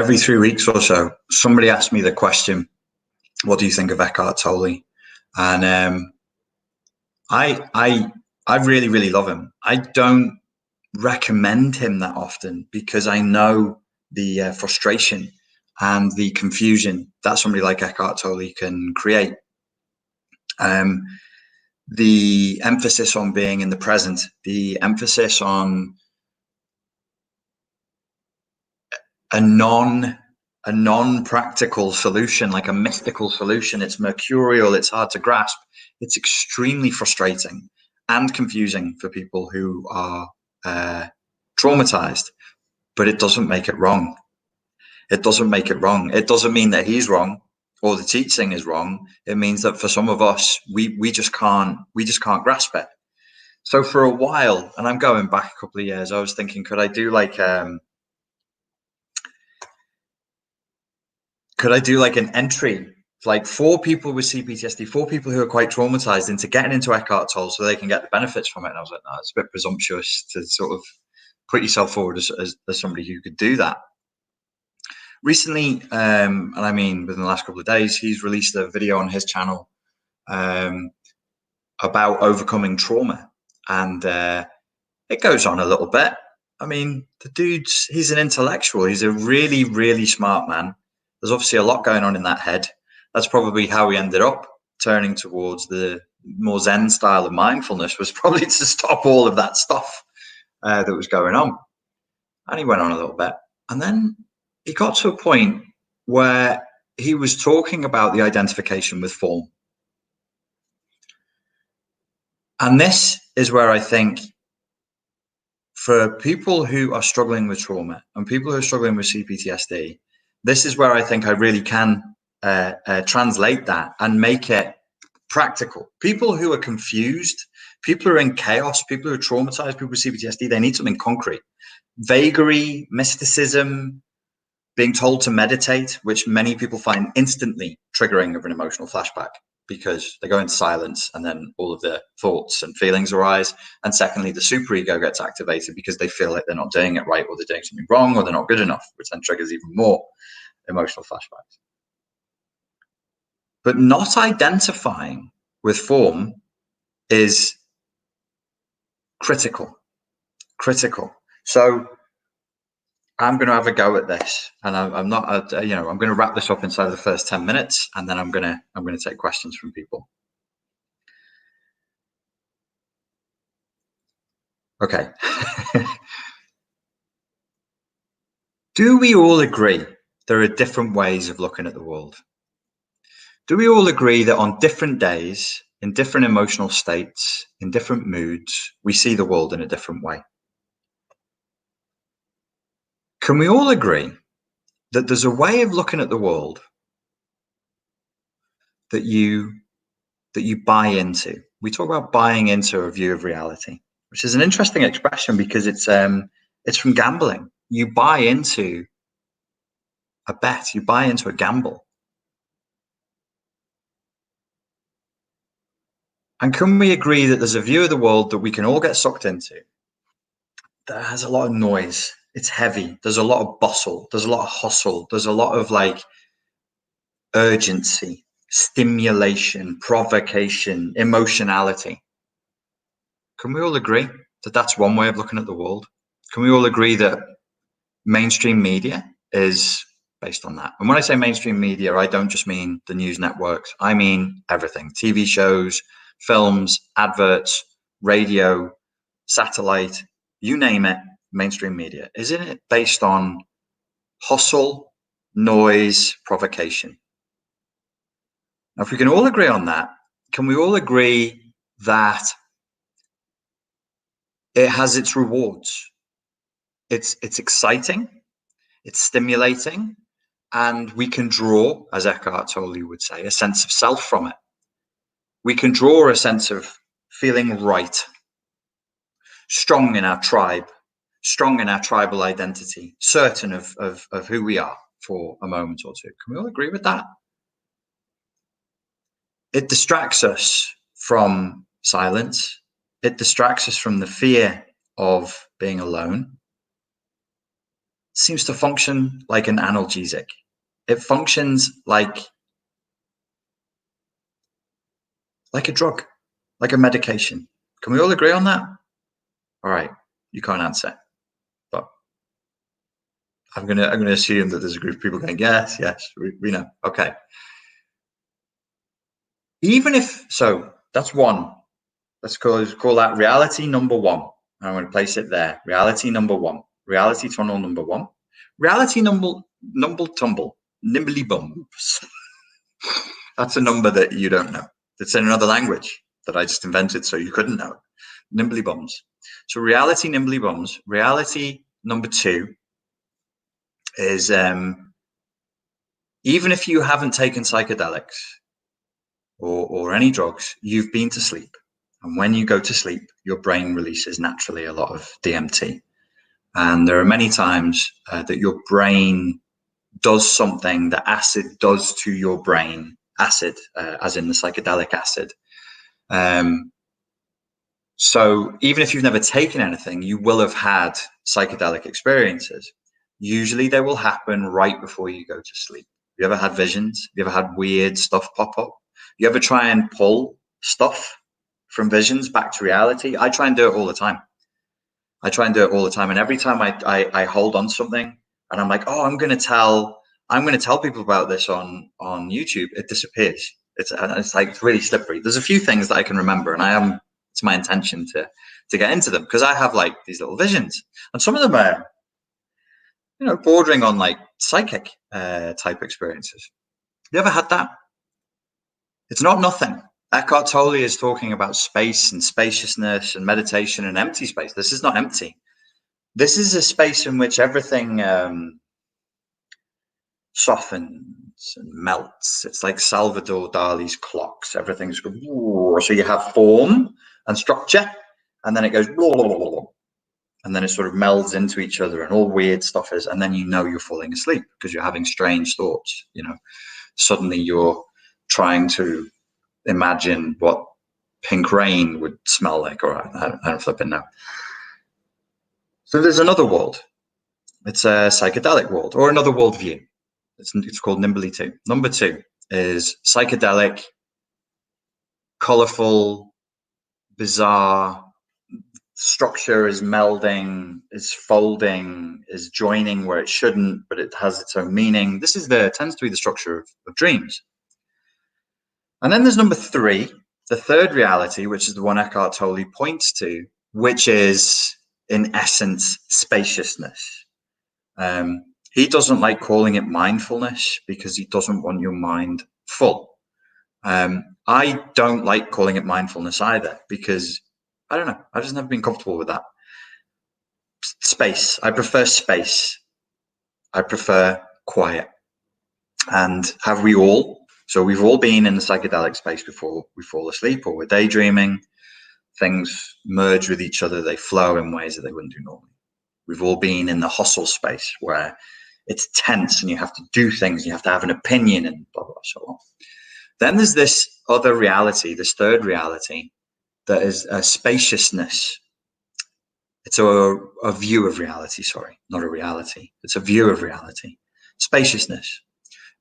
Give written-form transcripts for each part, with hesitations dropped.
every 3 weeks or so, somebody asks me the question, what do you think of Eckhart Tolle? And I really, really love him. I don't recommend him that often because I know the frustration and the confusion that somebody like Eckhart Tolle can create. The emphasis on being in the present, the emphasis on a non-practical solution, like a mystical solution. It's mercurial, it's hard to grasp. It's extremely frustrating and confusing for people who are traumatized, but it doesn't make it wrong. It doesn't make it wrong. It doesn't mean that he's wrong or the teaching is wrong. It means that for some of us, we just can't grasp it. So for a while, and I'm going back a couple of years, I was thinking, could I do like an entry, like for people with CPTSD, for people who are quite traumatized, into getting into Eckhart Tolle so they can get the benefits from it? And I was like, no, it's a bit presumptuous to sort of put yourself forward as somebody who could do that. Recently, and I mean within the last couple of days, he's released a video on his channel about overcoming trauma. And it goes on a little bit. I mean, he's an intellectual. He's a really, really smart man. There's obviously a lot going on in that head. That's probably how he ended up turning towards the more Zen style of mindfulness, was probably to stop all of that stuff that was going on. And he went on a little bit. And then he got to a point where he was talking about the identification with form. And this is where I think for people who are struggling with trauma and people who are struggling with CPTSD, this is where I think I really can translate that and make it practical. People who are confused, people who are in chaos, people who are traumatized, people with CPTSD, they need something concrete. Vagary, mysticism, being told to meditate, which many people find instantly triggering of an emotional flashback because they go into silence and then all of their thoughts and feelings arise. And secondly, the superego gets activated because they feel like they're not doing it right, or they're doing something wrong, or they're not good enough, which then triggers even more emotional flashbacks. But not identifying with form is critical. So I'm going to have a go at this, and I'm not, I'm going to wrap this up inside of the first 10 minutes, and then I'm going to take questions from people. Okay. Do we all agree there are different ways of looking at the world? Do we all agree that on different days, in different emotional states, in different moods, we see the world in a different way? Can we all agree that there's a way of looking at the world that you buy into? We talk about buying into a view of reality, which is an interesting expression because it's from gambling. You buy into a bet, you buy into a gamble. And can we agree that there's a view of the world that we can all get sucked into that has a lot of noise? It's heavy. There's a lot of bustle. There's a lot of hustle. There's a lot of like urgency, stimulation, provocation, emotionality. Can we all agree that that's one way of looking at the world? Can we all agree that mainstream media is based on that? And when I say mainstream media, I don't just mean the news networks. I mean everything: TV shows, films, adverts, radio, satellite, you name it, mainstream media. Isn't it based on hustle, noise, provocation? Now, if we can all agree on that, can we all agree that it has its rewards? It's exciting, it's stimulating, and we can draw, as Eckhart Tolle would say, a sense of self from it. We can draw a sense of feeling right, strong in our tribe, strong in our tribal identity, certain of who we are for a moment or two. Can we all agree with that? It distracts us from silence. It distracts us from the fear of being alone. seems to function like an analgesic. It functions like a drug, like a medication. Can we all agree on that? All right, you can't answer, but I'm gonna assume that there's a group of people going, yes, we know. Okay. Even if so, that's one. Let's call that reality number one. I'm going to place it there. Reality number one. Reality tunnel number one. Reality number tumble. Nimbly bums. That's a number that you don't know. It's in another language that I just invented, so you couldn't know. Nimbly bums. So reality nimbly bums. Reality number two is even if you haven't taken psychedelics or any drugs, you've been to sleep. And when you go to sleep, your brain releases naturally a lot of DMT. And there are many times that your brain does something that acid does to your brain, acid, as in the psychedelic acid. So even if you've never taken anything, you will have had psychedelic experiences. Usually they will happen right before you go to sleep. Have you ever had visions? Have you ever had weird stuff pop up? You ever try and pull stuff from visions back to reality? I try and do it all the time. And every time I hold on to something and I'm like, oh, I'm going to tell people about this on YouTube, it disappears. It's like it's really slippery. There's a few things that I can remember, and it's my intention to get into them because I have like these little visions, and some of them are, bordering on like psychic type experiences. Have you ever had that? It's not nothing. Eckhart Tolle is talking about space and spaciousness and meditation and empty space. This is not empty. This is a space in which everything softens and melts. It's like Salvador Dali's clocks. Everything's good. So you have form and structure, and then it goes, and then it sort of melds into each other, and all weird stuff is, and then you're falling asleep because you're having strange thoughts. Suddenly you're trying to imagine what pink rain would smell like. All right, I don't flip it now. So there's another world. It's a psychedelic world or another worldview. It's called Nimbly 2. Number 2 is psychedelic, colorful, bizarre. Structure is melding, is folding, is joining where it shouldn't, but it has its own meaning. This tends to be the structure of dreams. And then there's number 3, the third reality, which is the one Eckhart Tolle points to, which is in essence spaciousness. He doesn't like calling it mindfulness because he doesn't want your mind full. I don't like calling it mindfulness either because I don't know. I've just never been comfortable with that. Space. I prefer space. I prefer quiet. And have we all? So we've all been in the psychedelic space before we fall asleep or we're daydreaming. Things merge with each other. They flow in ways that they wouldn't do normally. We've all been in the hustle space where it's tense and you have to do things. You have to have an opinion and blah, blah, so on. Then there's this other reality, this third reality, that is a spaciousness. It's a view of reality, sorry, not a reality. It's a view of reality. Spaciousness.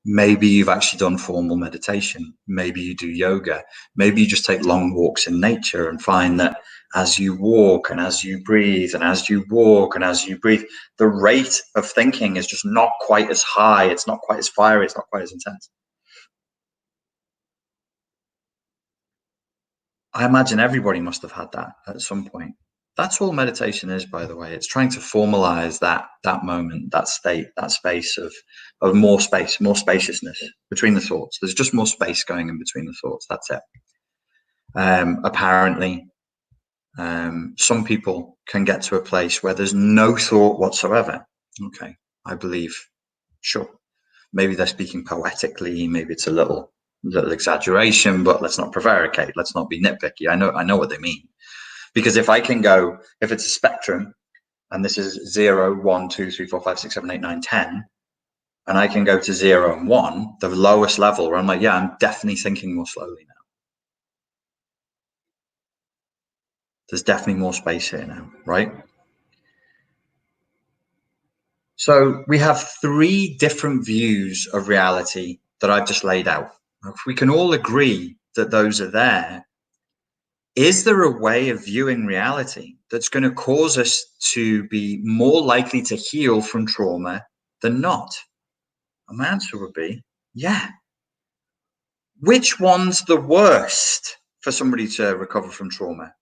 Maybe you've actually done formal meditation. Maybe you do yoga. Maybe you just take long walks in nature and find that as you walk and as you breathe and as you walk and as you breathe, the rate of thinking is just not quite as high. It's not quite as fiery. It's not quite as intense. I imagine everybody must have had that at some point. That's all meditation is, by the way. It's trying to formalize that moment, that state, that space of more space, more spaciousness between the thoughts. There's just more space going in between the thoughts. That's it. Apparently, some people can get to a place where there's no thought whatsoever. Okay, I believe, sure. Maybe they're speaking poetically. Maybe it's a little exaggeration, but let's not prevaricate. Let's not be nitpicky. I know what they mean. Because if it's a spectrum, and this is 0, 1, 2, 3, 4, 5, 6, 7, 8, 9, 10, and I can go to 0 and 1, the lowest level, where I'm like, yeah, I'm definitely thinking more slowly now. There's definitely more space here now, right? So we have three different views of reality that I've just laid out. If we can all agree that those are there, is there a way of viewing reality that's going to cause us to be more likely to heal from trauma than not? And my answer would be, yeah. Which one's the worst for somebody to recover from trauma?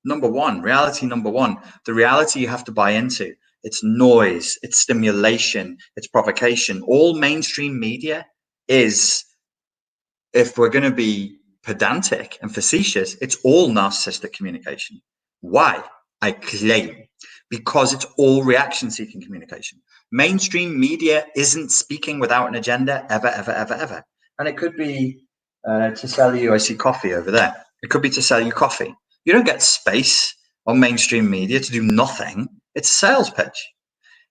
Number one, reality number one, the reality you have to buy into. It's noise, it's stimulation, it's provocation. All mainstream media is, if we're going to be pedantic and facetious, it's all narcissistic communication. Why? I claim because it's all reaction-seeking communication. Mainstream media isn't speaking without an agenda ever, ever, ever, ever. And it could be to sell you, I see coffee over there. It could be to sell you coffee. You don't get space on mainstream media to do nothing. It's a sales pitch.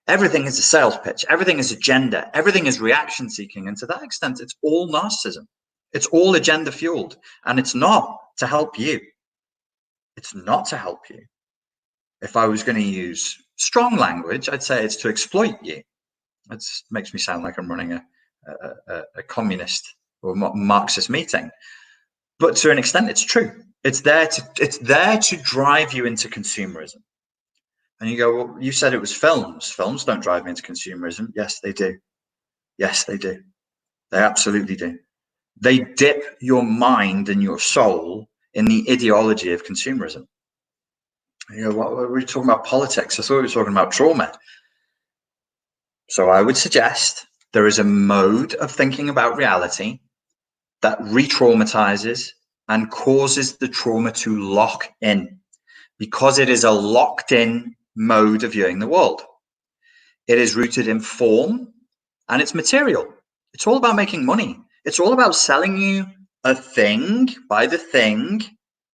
Everything is a sales pitch. Everything is agenda. Everything is reaction seeking. And to that extent, it's all narcissism. It's all agenda fueled. And it's not to help you. It's not to help you. If I was going to use strong language, I'd say it's to exploit you. That makes me sound like I'm running a communist or Marxist meeting. But to an extent, it's true. It's there to drive you into consumerism. And you go, well, you said it was films. Films don't drive me into consumerism. Yes, they do. Yes, they do. They absolutely do. They dip your mind and your soul in the ideology of consumerism. You know, what were we talking about? Politics. I thought we were talking about trauma. So I would suggest there is a mode of thinking about reality that re-traumatizes and causes the trauma to lock in, because it is a locked in mode of viewing the world. It is rooted in form and it's material. It's all about making money. It's all about selling you a thing by the thing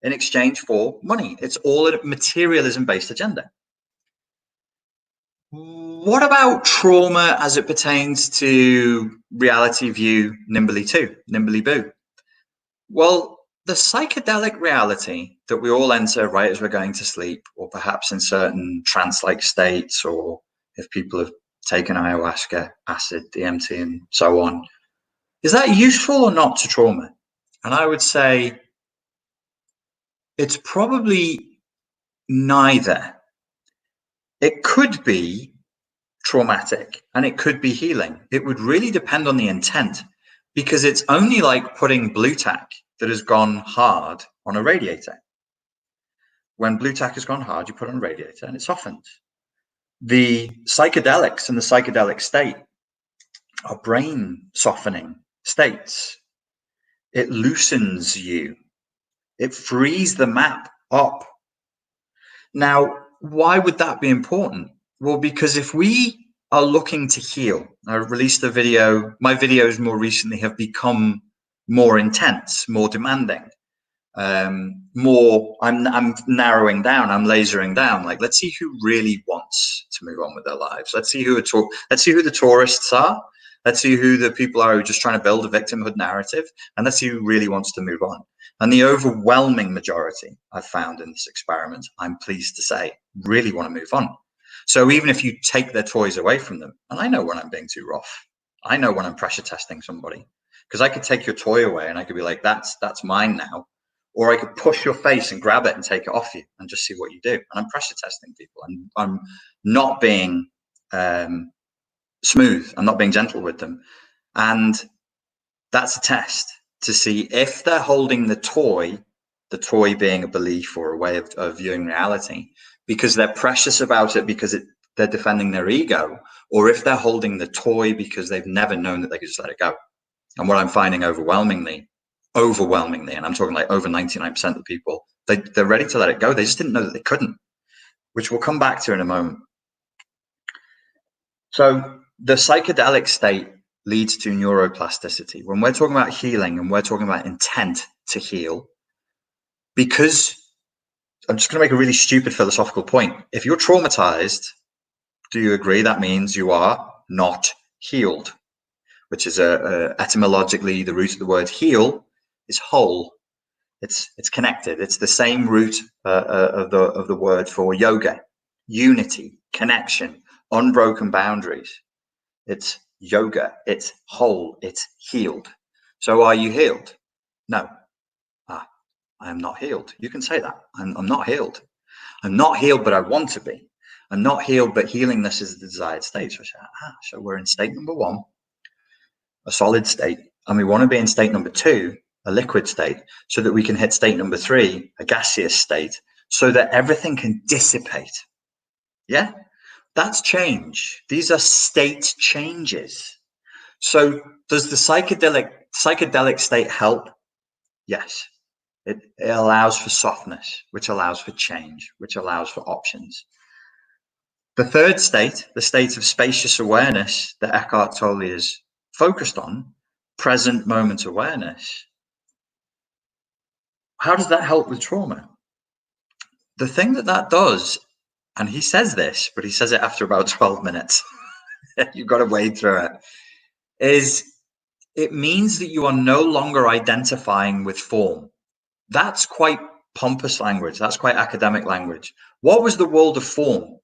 in exchange for money. It's all a materialism-based agenda. What about trauma as it pertains to reality view nimbly boo? Well, the psychedelic reality that we all enter right as we're going to sleep, or perhaps in certain trance-like states, or if people have taken ayahuasca, acid, DMT, and so on, is that useful or not to trauma? And I would say it's probably neither. It could be traumatic and it could be healing. It would really depend on the intent, because it's only like putting blue tack that has gone hard on a radiator. When blue tack has gone hard, you put on a radiator and it softens. The psychedelics and the psychedelic state are brain softening states. It loosens you. It frees the map up. Now, why would that be important? Well, because if we are looking to heal, I released a video. My videos more recently have become more intense, more demanding, more. I'm narrowing down. I'm lasering down. Like, let's see who really wants to move on with their lives. Let's see who let's see who the tourists are. Let's see who the people are who are just trying to build a victimhood narrative, and let's see who really wants to move on. And the overwhelming majority I've found in this experiment, I'm pleased to say, really want to move on. So even if you take their toys away from them, and I know when I'm being too rough, I know when I'm pressure testing somebody, because I could take your toy away and I could be like, that's mine now. Or I could push your face and grab it and take it off you and just see what you do. And I'm pressure testing people, and I'm not being smooth. I'm not being gentle with them. And that's a test to see if they're holding the toy being a belief or a way of viewing reality, because they're precious about it, because they're defending their ego, or if they're holding the toy because they've never known that they could just let it go. And what I'm finding overwhelmingly, and I'm talking like over 99% of the people, they're ready to let it go. They just didn't know that they couldn't, which we'll come back to in a moment. So the psychedelic state leads to neuroplasticity. When we're talking about healing and we're talking about intent to heal, because I'm just going to make a really stupid philosophical point. If you're traumatized, do you agree that means you are not healed? Which is etymologically, the root of the word heal is whole. It's connected. It's the same root of the word for yoga: unity, connection, unbroken boundaries. It's yoga. It's whole. It's healed. So are you healed? No. I am not healed. You can say that. I'm not healed. I'm not healed, but I want to be. I'm not healed, but healingness is the desired state. So we're in state number 1, a solid state, and we want to be in state number 2, a liquid state, so that we can hit state number 3, a gaseous state, so that everything can dissipate. Yeah, that's change. These are state changes. So does the psychedelic state help? Yes. It allows for softness, which allows for change, which allows for options. The third state, the state of spacious awareness that Eckhart Tolle is focused on, present moment awareness. How does that help with trauma? The thing that does, and he says this, but he says it after about 12 minutes, you've got to wade through it, is it means that you are no longer identifying with form. That's quite pompous language. That's quite academic language. What was the world of form?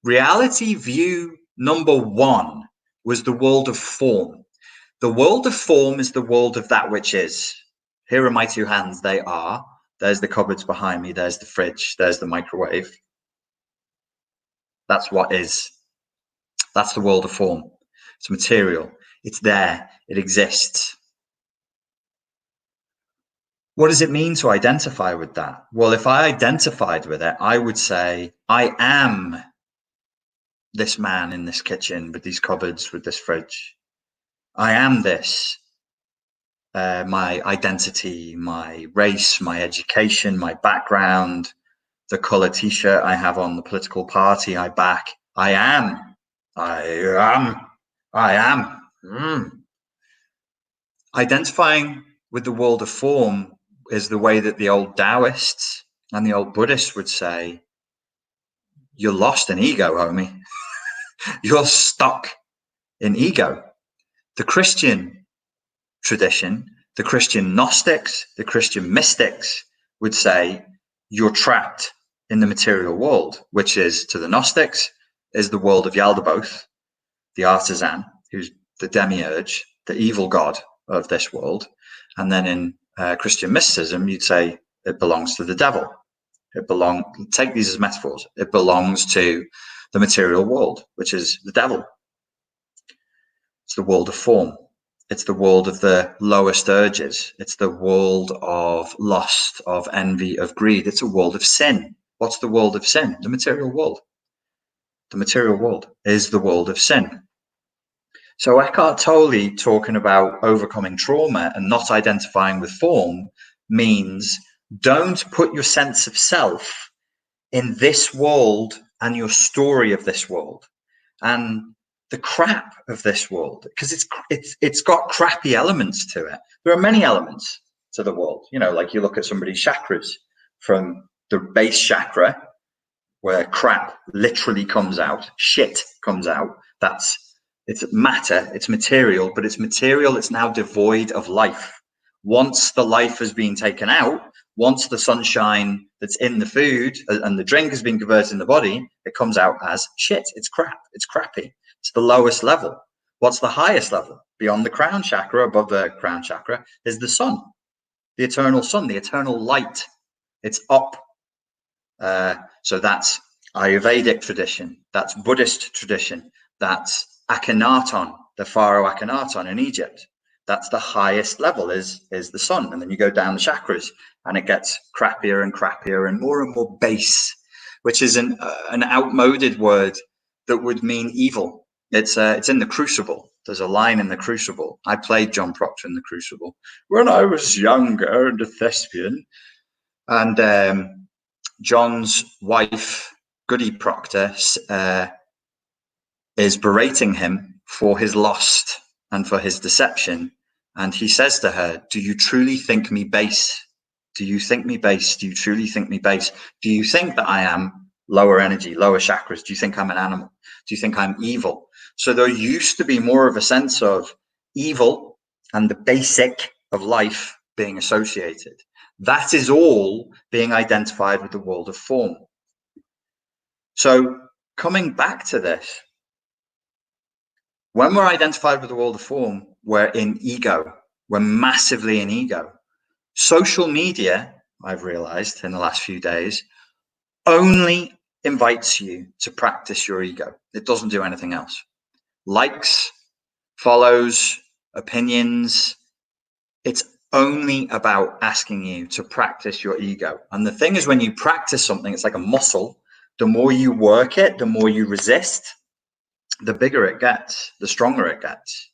Reality view number 1 was the world of form. The world of form is the world of that which is. Here are my 2 hands. They are. There's the cupboards behind me. There's the fridge. There's the microwave. That's what is. That's the world of form. It's material. It's there. It exists. What does it mean to identify with that? Well, if I identified with it, I would say, I am this man in this kitchen with these cupboards, with this fridge. I am this. My identity, my race, my education, my background, the color t-shirt I have on, the political party I back. I am. Identifying with the world of form is the way that the old Taoists and the old Buddhists would say, you're lost in ego, homie. You're stuck in ego. The Christian tradition, the Christian Gnostics, the Christian mystics would say, you're trapped in the material world, which is, to the Gnostics, is the world of Yaldabaoth, the artisan, who's the demiurge, the evil god of this world. And then in Christian mysticism, you'd say it belongs to the devil. Take these as metaphors. It belongs to the material world, which is the devil. It's the world of form. It's the world of the lowest urges. It's the world of lust, of envy, of greed. It's a world of sin. What's the world of sin? The material world. The material world is the world of sin. So Eckhart Tolle talking about overcoming trauma and not identifying with form means don't put your sense of self in this world and your story of this world and the crap of this world, because it's got crappy elements to it. There are many elements to the world, like you look at somebody's chakras, from the base chakra where crap literally comes out, shit comes out. It's matter, it's material, but it's material. It's now devoid of life. Once the life has been taken out, once the sunshine that's in the food and the drink has been converted in the body, it comes out as shit. It's crap. It's crappy. It's the lowest level. What's the highest level? Beyond the crown chakra, above the crown chakra, is the sun, the eternal light. It's up. So that's Ayurvedic tradition. That's Buddhist tradition. That's Akhenaton, the Pharaoh Akhenaton in Egypt. That's the highest level is the sun. And then you go down the chakras and it gets crappier and crappier and more base, which is an outmoded word that would mean evil. It's in the Crucible. There's a line in the Crucible. I played John Proctor in the Crucible when I was younger and a thespian. And John's wife, Goody Proctor, is berating him for his lust and for his deception. And he says to her, do you truly think me base? Do you think me base? Do you truly think me base? Do you think that I am lower energy, lower chakras? Do you think I'm an animal? Do you think I'm evil? So there used to be more of a sense of evil and the basic of life being associated. That is all being identified with the world of form. So coming back to this, When we're identified with the world of form, we're in ego. We're massively in ego. Social media, I've realized in the last few days, only invites you to practice your ego. It doesn't do anything else. Likes, follows, opinions. It's only about asking you to practice your ego. And the thing is, when you practice something, it's like a muscle. The more you work it, the more you resist, the bigger it gets, the stronger it gets.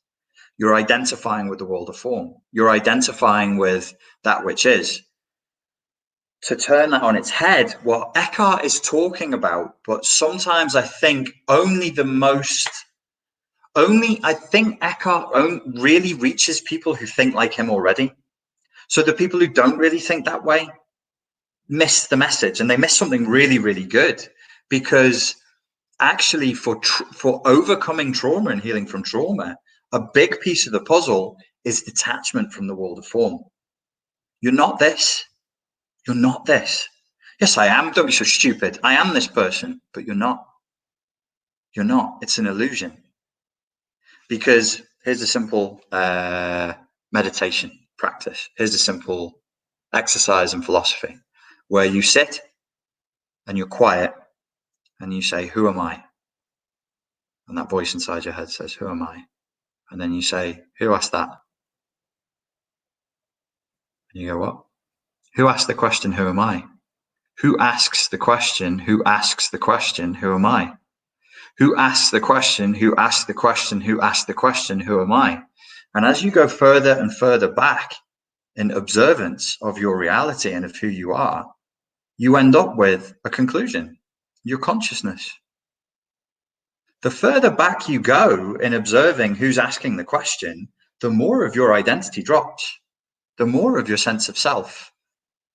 You're identifying with the world of form. You're identifying with that which is. To turn that on its head, what Eckhart is talking about, but sometimes I think only I think Eckhart really reaches people who think like him already. So the people who don't really think that way miss the message, and they miss something really, really good, because actually for overcoming trauma and healing from trauma, a big piece of the puzzle is detachment from the world of form. You're not this. You're not this. Yes, I am. Don't be so stupid. I am this person, but you're not. You're not. It's an illusion. Because here's a simple meditation practice. Here's a simple exercise in philosophy where you sit and you're quiet and you say, who am I? And that voice inside your head says, who am I? And then you say, who asked that? And you go, what? Who asked the question, who am I? Who asks the question, who asks the question, who am I? Who asks the question, who asks the question, who asks the question, who am I? And as you go further and further back in observance of your reality and of who you are, you end up with a conclusion, your consciousness. The further back you go in observing who's asking the question, the more of your identity drops, the more of your sense of self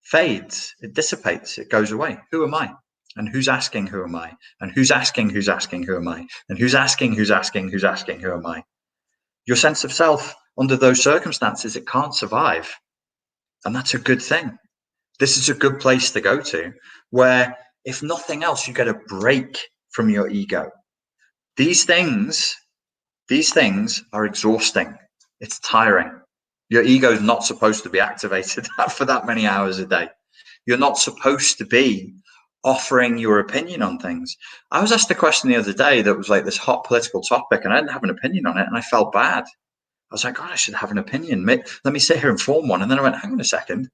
fades, it dissipates, it goes away. Who am I? And who's asking, who am I? And who's asking, who am I? And who's asking, who am I? Your sense of self, under those circumstances, it can't survive. And that's a good thing. This is a good place to go to, where if nothing else, you get a break from your ego. These things are exhausting. It's tiring. Your ego is not supposed to be activated for that many hours a day. You're not supposed to be offering your opinion on things. I was asked a question the other day that was like this hot political topic, and I didn't have an opinion on it, and I felt bad. I was like, God, I should have an opinion. Let me sit here and form one. And then I went, hang on a second.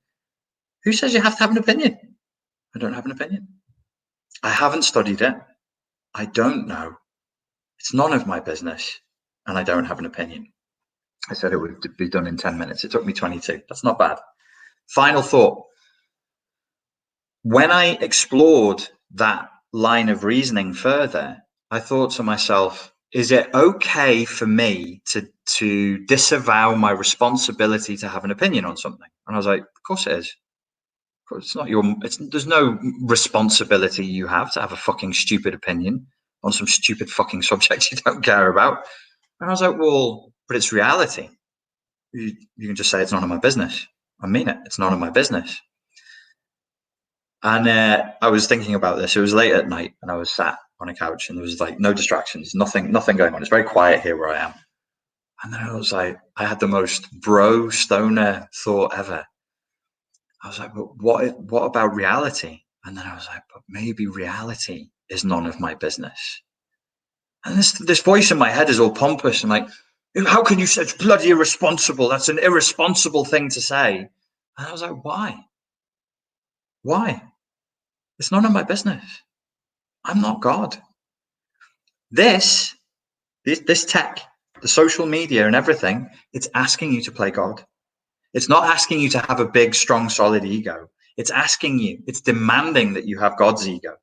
Who says you have to have an opinion? I don't have an opinion. I haven't studied it. I don't know. It's none of my business. And I don't have an opinion. I said it would be done in 10 minutes. It took me 22. That's not bad. Final thought. When I explored that line of reasoning further, I thought to myself, is it okay for me to disavow my responsibility to have an opinion on something? And I was like, of course it is. It's not there's no responsibility you have to have a fucking stupid opinion on some stupid fucking subject you don't care about. And I was like, well, but it's reality. You can just say it's none of my business. I mean it. It's none of my business. And I was thinking about this. It was late at night, and I was sat on a couch, and there was like no distractions, nothing going on. It's very quiet here where I am. And then I was like, I had the most bro stoner thought ever. I was like, but what about reality? And then I was like, but maybe reality is none of my business. And this voice in my head is all pompous. I'm like, how can you say it's bloody irresponsible? That's an irresponsible thing to say. And I was like, why? Why? It's none of my business. I'm not God. This tech, the social media and everything, it's asking you to play God. It's not asking you to have a big, strong, solid ego. It's asking you, it's demanding that you have God's ego.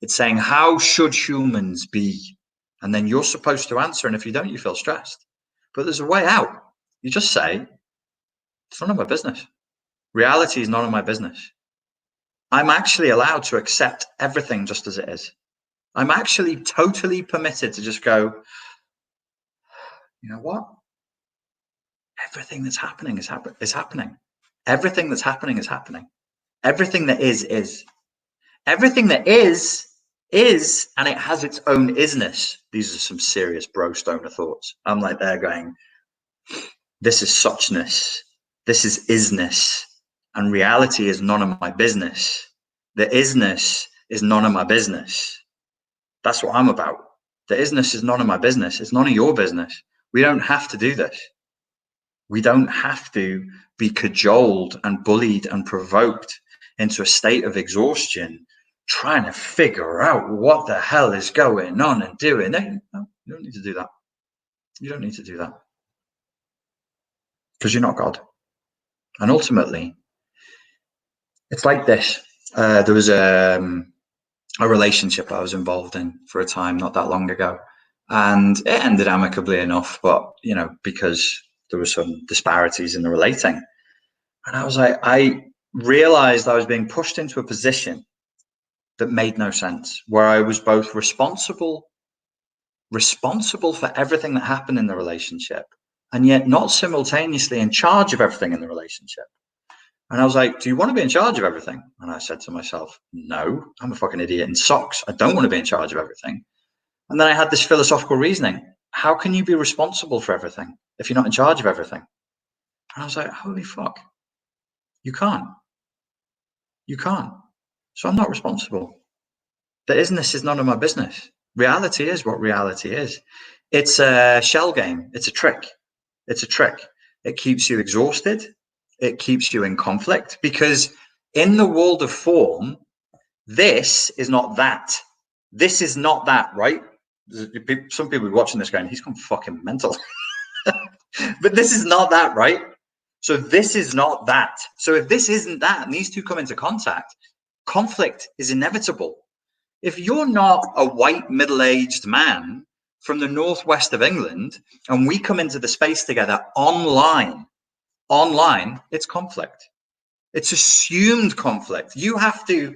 It's saying, how should humans be? And then you're supposed to answer. And if you don't, you feel stressed. But there's a way out. You just say, it's none of my business. Reality is none of my business. I'm actually allowed to accept everything just as it is. I'm actually totally permitted to just go, you know what? Everything that's happening is happening. Everything that's happening is happening. Everything that is. Everything that is is, and it has its own isness. These are some serious bro stoner thoughts. I'm like there going, this is suchness, this is isness, and reality is none of my business. The isness is none of my business. That's what I'm about. The isness is none of my business. It's none of your business. We don't have to do this. We don't have to be cajoled and bullied and provoked into a state of exhaustion, trying to figure out what the hell is going on and doing. No, you don't need to do that. You don't need to do that. Because you're not God. And ultimately, it's like this. There was a relationship I was involved in for a time not that long ago. And it ended amicably enough, but, because there were some disparities in the relating. And I was like, I realized I was being pushed into a position that made no sense, where I was both responsible for everything that happened in the relationship, and yet not simultaneously in charge of everything in the relationship. And I was like, do you want to be in charge of everything? And I said to myself, no, I'm a fucking idiot in socks. I don't want to be in charge of everything. And then I had this philosophical reasoning. How can you be responsible for everything if you're not in charge of everything? And I was like, holy fuck. You can't. You can't. So I'm not responsible. The isness is none of my business. Reality is what reality is. It's a shell game. It's a trick. It's a trick. It keeps you exhausted. It keeps you in conflict, because in the world of form, this is not that. This is not that, right? Some people watching this going, he's gone fucking mental. But this is not that, right? So this is not that. So if this isn't that, and these two come into contact, conflict is inevitable. If you're not a white middle-aged man from the northwest of England and we come into the space together online, it's conflict. It's assumed conflict. You have to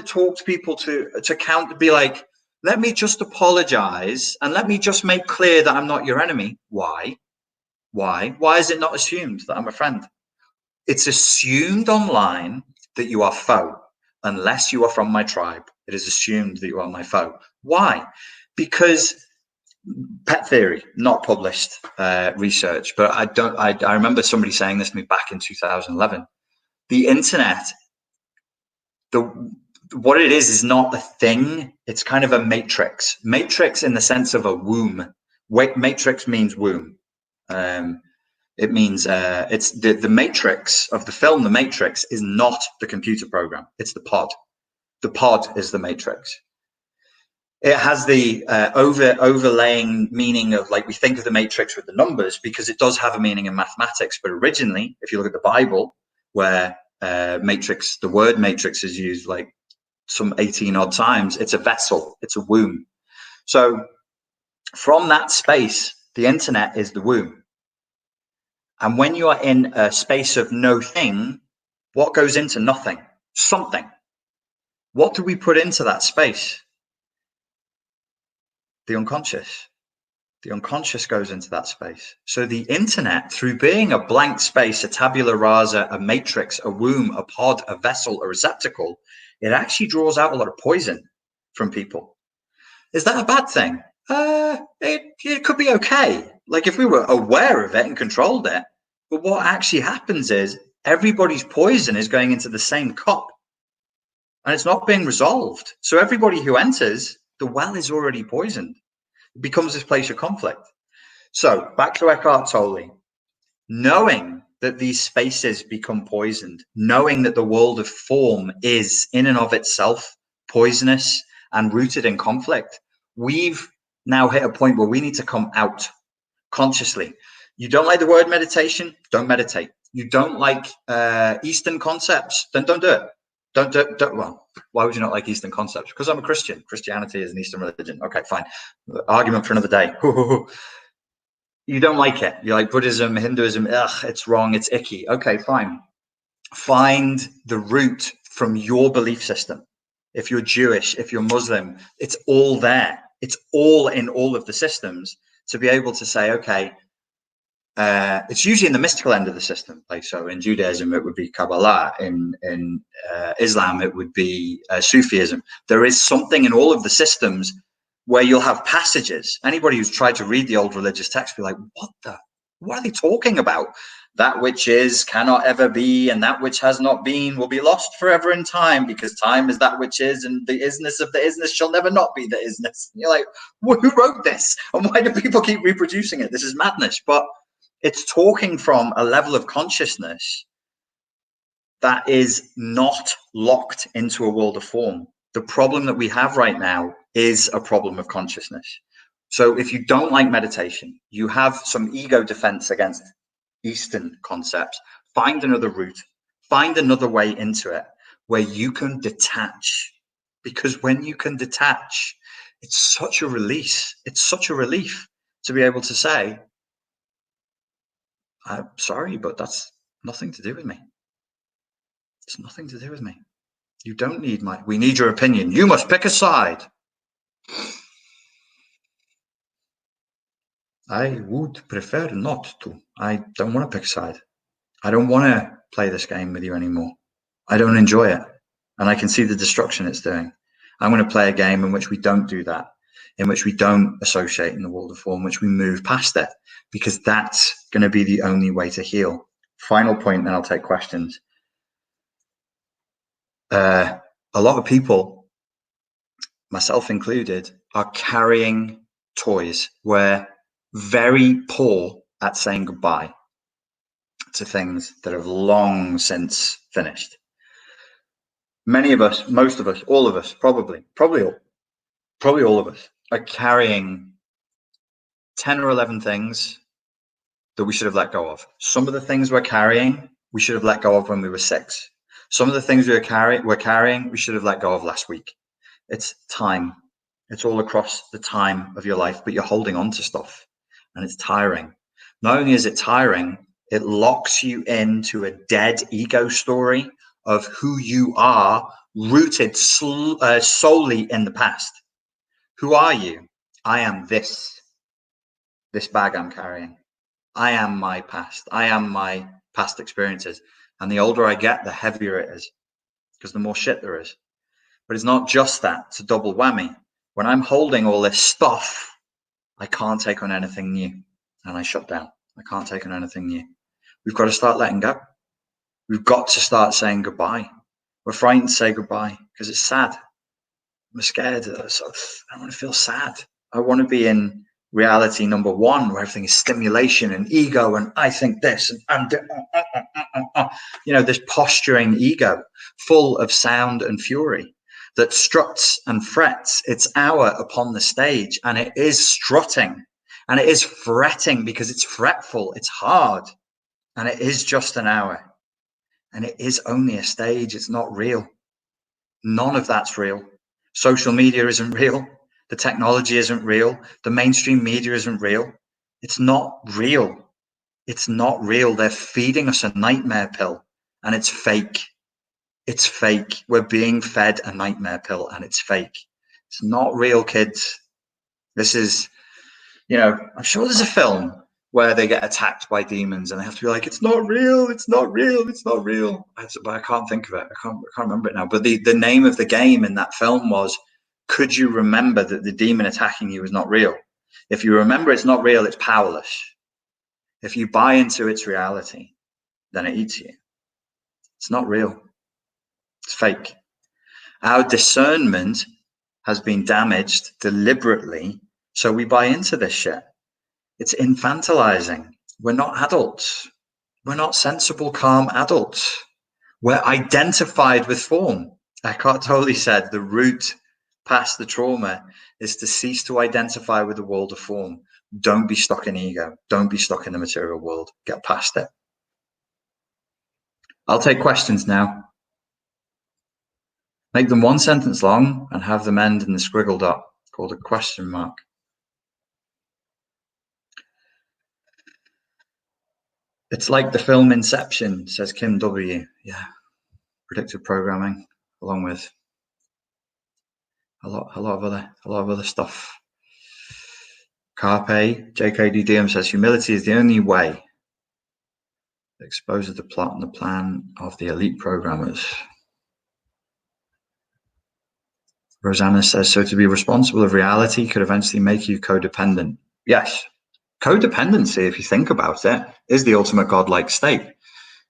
talk to people to be like, let me just apologize and let me just make clear that I'm not your enemy. Why is it not assumed that I'm a friend? It's assumed online that you are foe unless you are from my tribe. It is assumed that you are my foe. Why? Because pet theory, not published research, but I remember somebody saying this to me back in 2011. The internet, what it is not a thing. It's kind of a matrix. Matrix in the sense of a womb. Matrix means womb. It means it's the matrix of the film. The Matrix is not the computer program. It's the pod. The pod is the matrix. It has the overlaying meaning of, like, we think of the matrix with the numbers because it does have a meaning in mathematics. But originally, if you look at the Bible, where matrix, the word matrix is used like some 18 odd times, it's a vessel, it's a womb. So from that space, the internet is the womb. And when you are in a space of no thing, what goes into nothing? Something. What do we put into that space? The unconscious. The unconscious goes into that space. So the internet, through being a blank space, a tabula rasa, a matrix, a womb, a pod, a vessel, a receptacle, it actually draws out a lot of poison from people. Is that a bad thing? It could be okay. Like if we were aware of it and controlled it. But what actually happens is everybody's poison is going into the same cup. And it's not being resolved. So everybody who enters, the well is already poisoned. It becomes this place of conflict. So back to Eckhart Tolle. Knowing that these spaces become poisoned, knowing that the world of form is in and of itself poisonous and rooted in conflict, we've now hit a point where we need to come out consciously. You don't like the word meditation? Don't meditate. You don't like Eastern concepts? Then don't do it. Don't. Well, why would you not like Eastern concepts? Because I'm a Christian. Christianity is an Eastern religion. Okay, fine. Argument for another day. You don't like it. You like Buddhism, Hinduism. Ugh, it's wrong. It's icky. Okay, fine. Find the root from your belief system. If you're Jewish, if you're Muslim, it's all there. It's all in all of the systems to be able to say, okay, it's usually in the mystical end of the system. Like, so in Judaism, it would be Kabbalah. In Islam, it would be Sufism. There is something in all of the systems where you'll have passages. Anybody who's tried to read the old religious text be like, what are they talking about? That which is cannot ever be, and that which has not been will be lost forever in time, because time is that which is, and the isness of the isness shall never not be the isness. And you're like, who wrote this? And why do people keep reproducing it? This is madness. But it's talking from a level of consciousness that is not locked into a world of form. The problem that we have right now is a problem of consciousness. So if you don't like meditation, you have some ego defense against Eastern concepts, find another route, find another way into it where you can detach. Because when you can detach, it's such a release. It's such a relief to be able to say, I'm sorry, but that's nothing to do with me. It's nothing to do with me. You don't need we need your opinion. You must pick a side. I would prefer not to. I don't want to pick a side. I don't want to play this game with you anymore. I don't enjoy it. And I can see the destruction it's doing. I'm going to play a game in which we don't do that, in which we don't associate in the world of form, in which we move past it, because that's going to be the only way to heal. Final point, then I'll take questions. A lot of people, myself included, are carrying toys. We're very poor at saying goodbye to things that have long since finished. Many of us, most of us, all of us, probably all of us are carrying 10 or 11 things that we should have let go of. Some of the things we're carrying, we should have let go of when we were 6. Some of the things we're carrying, we should have let go of last week. It's time. It's all across the time of your life, but you're holding on to stuff and it's tiring. Not only is it tiring, it locks you into a dead ego story of who you are, rooted solely in the past. Who are you? I am this bag I'm carrying. I am my past. I am my past experiences. And the older I get, the heavier it is, because the more shit there is. But it's not just that, it's a double whammy. When I'm holding all this stuff, I can't take on anything new. And I shut down. I can't take on anything new. We've got to start letting go. We've got to start saying goodbye. We're frightened to say goodbye because it's sad. We're scared. I don't want to feel sad. I want to be in reality number one, where everything is stimulation and ego, and I think this, and this posturing ego full of sound and fury that struts and frets its hour upon the stage, and it is strutting and it is fretting because it's fretful, it's hard, and it is just an hour, and it is only a stage. It's not real. None of that's real. Social media isn't real. The technology isn't real. The mainstream media isn't real. It's not real. It's not real. They're feeding us a nightmare pill, and it's fake. It's fake. We're being fed a nightmare pill, and it's fake. It's not real, kids. This is, I'm sure there's a film where they get attacked by demons and they have to be like, it's not real, it's not real, it's not real. But I can't think of it. I can't remember it now. But the name of the game in that film was, could you remember that the demon attacking you is not real? If you remember it's not real, it's powerless. If you buy into its reality, then it eats you. It's not real. It's fake. Our discernment has been damaged deliberately, so we buy into this shit. It's infantilizing. We're not adults. We're not sensible, calm adults. We're identified with form. Eckhart Tolle said the route past the trauma is to cease to identify with the world of form. Don't be stuck in ego. Don't be stuck in the material world. Get past it. I'll take questions now. Make them one sentence long and have them end in the squiggle dot called a question mark. It's like the film Inception, says Kim W. Yeah, predictive programming, along with a lot of other stuff. Carpe, JKDDM says humility is the only way exposes the plot and the plan of the elite programmers. Rosanna says, so to be responsible of reality could eventually make you codependent. Yes. Codependency, if you think about it, is the ultimate godlike state.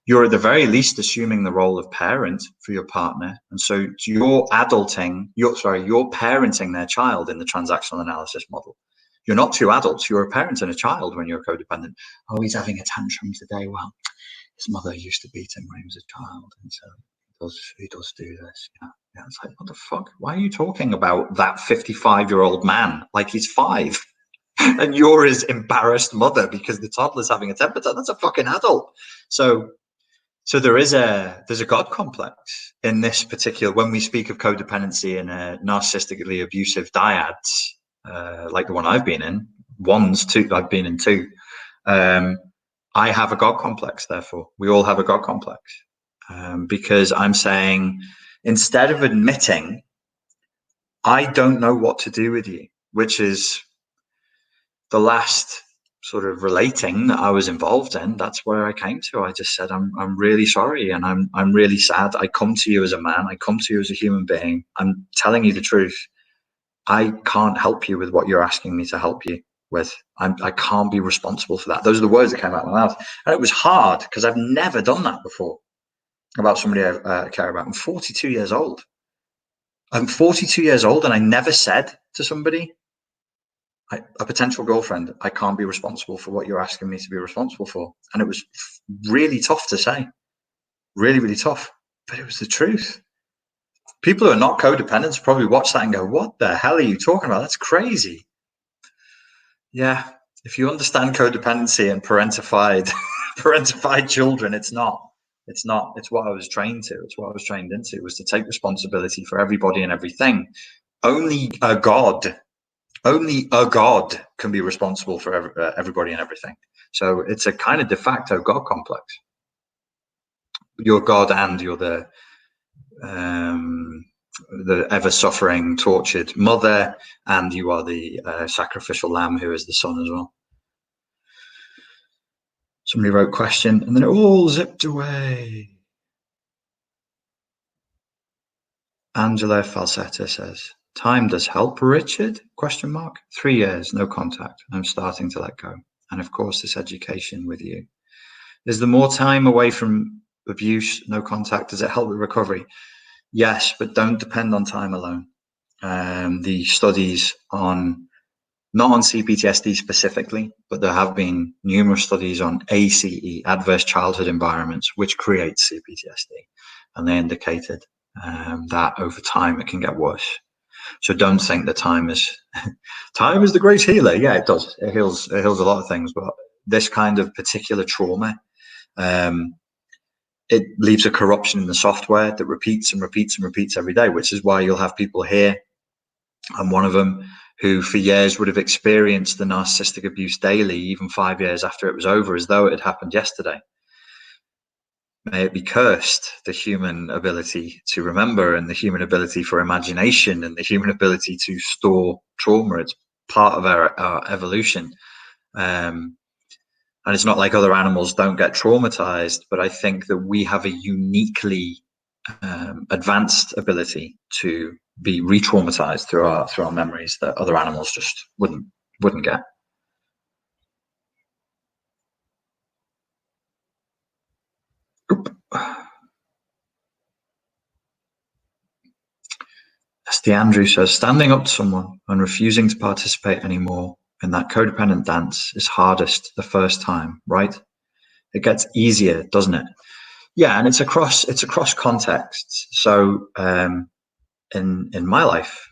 You're at the very least assuming the role of parent for your partner. And so you're parenting their child in the transactional analysis model. You're not two adults. You're a parent and a child when you're codependent. Oh, he's having a tantrum today. Well, his mother used to beat him when he was a child. And so he does do this. Yeah. It's like, what the fuck? Why are you talking about that 55-year-old man like he's 5? And you're his embarrassed mother because the toddler's having a temper tantrum? That's a fucking adult. So there's a God complex in this particular, when we speak of codependency in a narcissistically abusive dyads, like the one I've been in, I've been in 2. I have a God complex, therefore. We all have a God complex. Because I'm saying, instead of admitting, I don't know what to do with you, which is the last sort of relating that I was involved in, that's where I came to. I just said, I'm really sorry, and I'm really sad. I come to you as a man. I come to you as a human being. I'm telling you the truth. I can't help you with what you're asking me to help you with. I can't be responsible for that. Those are the words that came out of my mouth. And it was hard because I've never done that before about somebody I care about. I'm 42 years old. I'm 42 years old, and I never said to somebody, a potential girlfriend, I can't be responsible for what you're asking me to be responsible for. And it was really tough to say. Really, really tough. But it was the truth. People who are not codependents probably watch that and go, what the hell are you talking about? That's crazy. Yeah. If you understand codependency and parentified children, it's not. It's what I was trained to. It's what I was trained into, was to take responsibility for everybody and everything. Only a God can be responsible for everybody and everything. So it's a kind of de facto God complex. You're God, and you're the ever-suffering, tortured mother, and you are the sacrificial lamb who is the son as well. Somebody wrote question, and then it all zipped away. Angela Falsetta says, time does help, Richard? ? 3 years, no contact. I'm starting to let go. And of course, this education with you. Is there more time away from abuse, no contact? Does it help with recovery? Yes, but don't depend on time alone. The studies not on CPTSD specifically, but there have been numerous studies on ACE, adverse childhood environments, which create CPTSD. And they indicated that over time it can get worse. So don't think that time is the great healer. Yeah, it does. It heals a lot of things, but this kind of particular trauma, it leaves a corruption in the software that repeats and repeats and repeats every day, which is why you'll have people here, and one of them, who for years would have experienced the narcissistic abuse daily, even 5 years after it was over, as though it had happened yesterday. May it be cursed, the human ability to remember, and the human ability for imagination, and the human ability to store trauma. It's part of our evolution. And it's not like other animals don't get traumatized, but I think that we have a uniquely advanced ability to be re-traumatized through our memories that other animals just wouldn't get. Steve Andrew says, standing up to someone and refusing to participate anymore in that codependent dance is hardest the first time, right? It gets easier, doesn't it? Yeah, and it's across contexts. So in my life,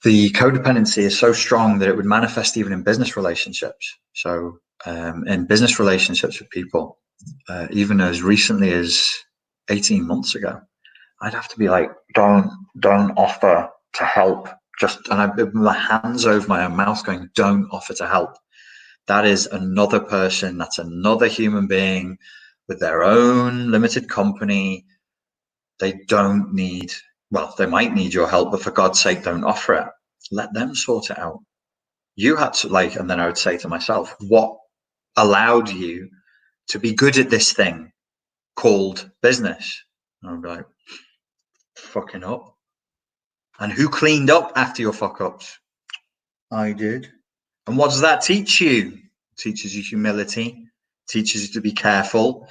the codependency is so strong that it would manifest even in business relationships. So in business relationships with people, even as recently as 18 months ago, I'd have to be like, don't offer to help. And I'd be with my hands over my own mouth going, don't offer to help. That is another person. That's another human being with their own limited company. They don't need, they might need your help, but for God's sake, don't offer it. Let them sort it out. You had to and then I would say to myself, what allowed you to be good at this thing called business? And I'm like, fucking up. And who cleaned up after your fuck ups? I did. And what does that teach you? It teaches you humility, teaches you to be careful,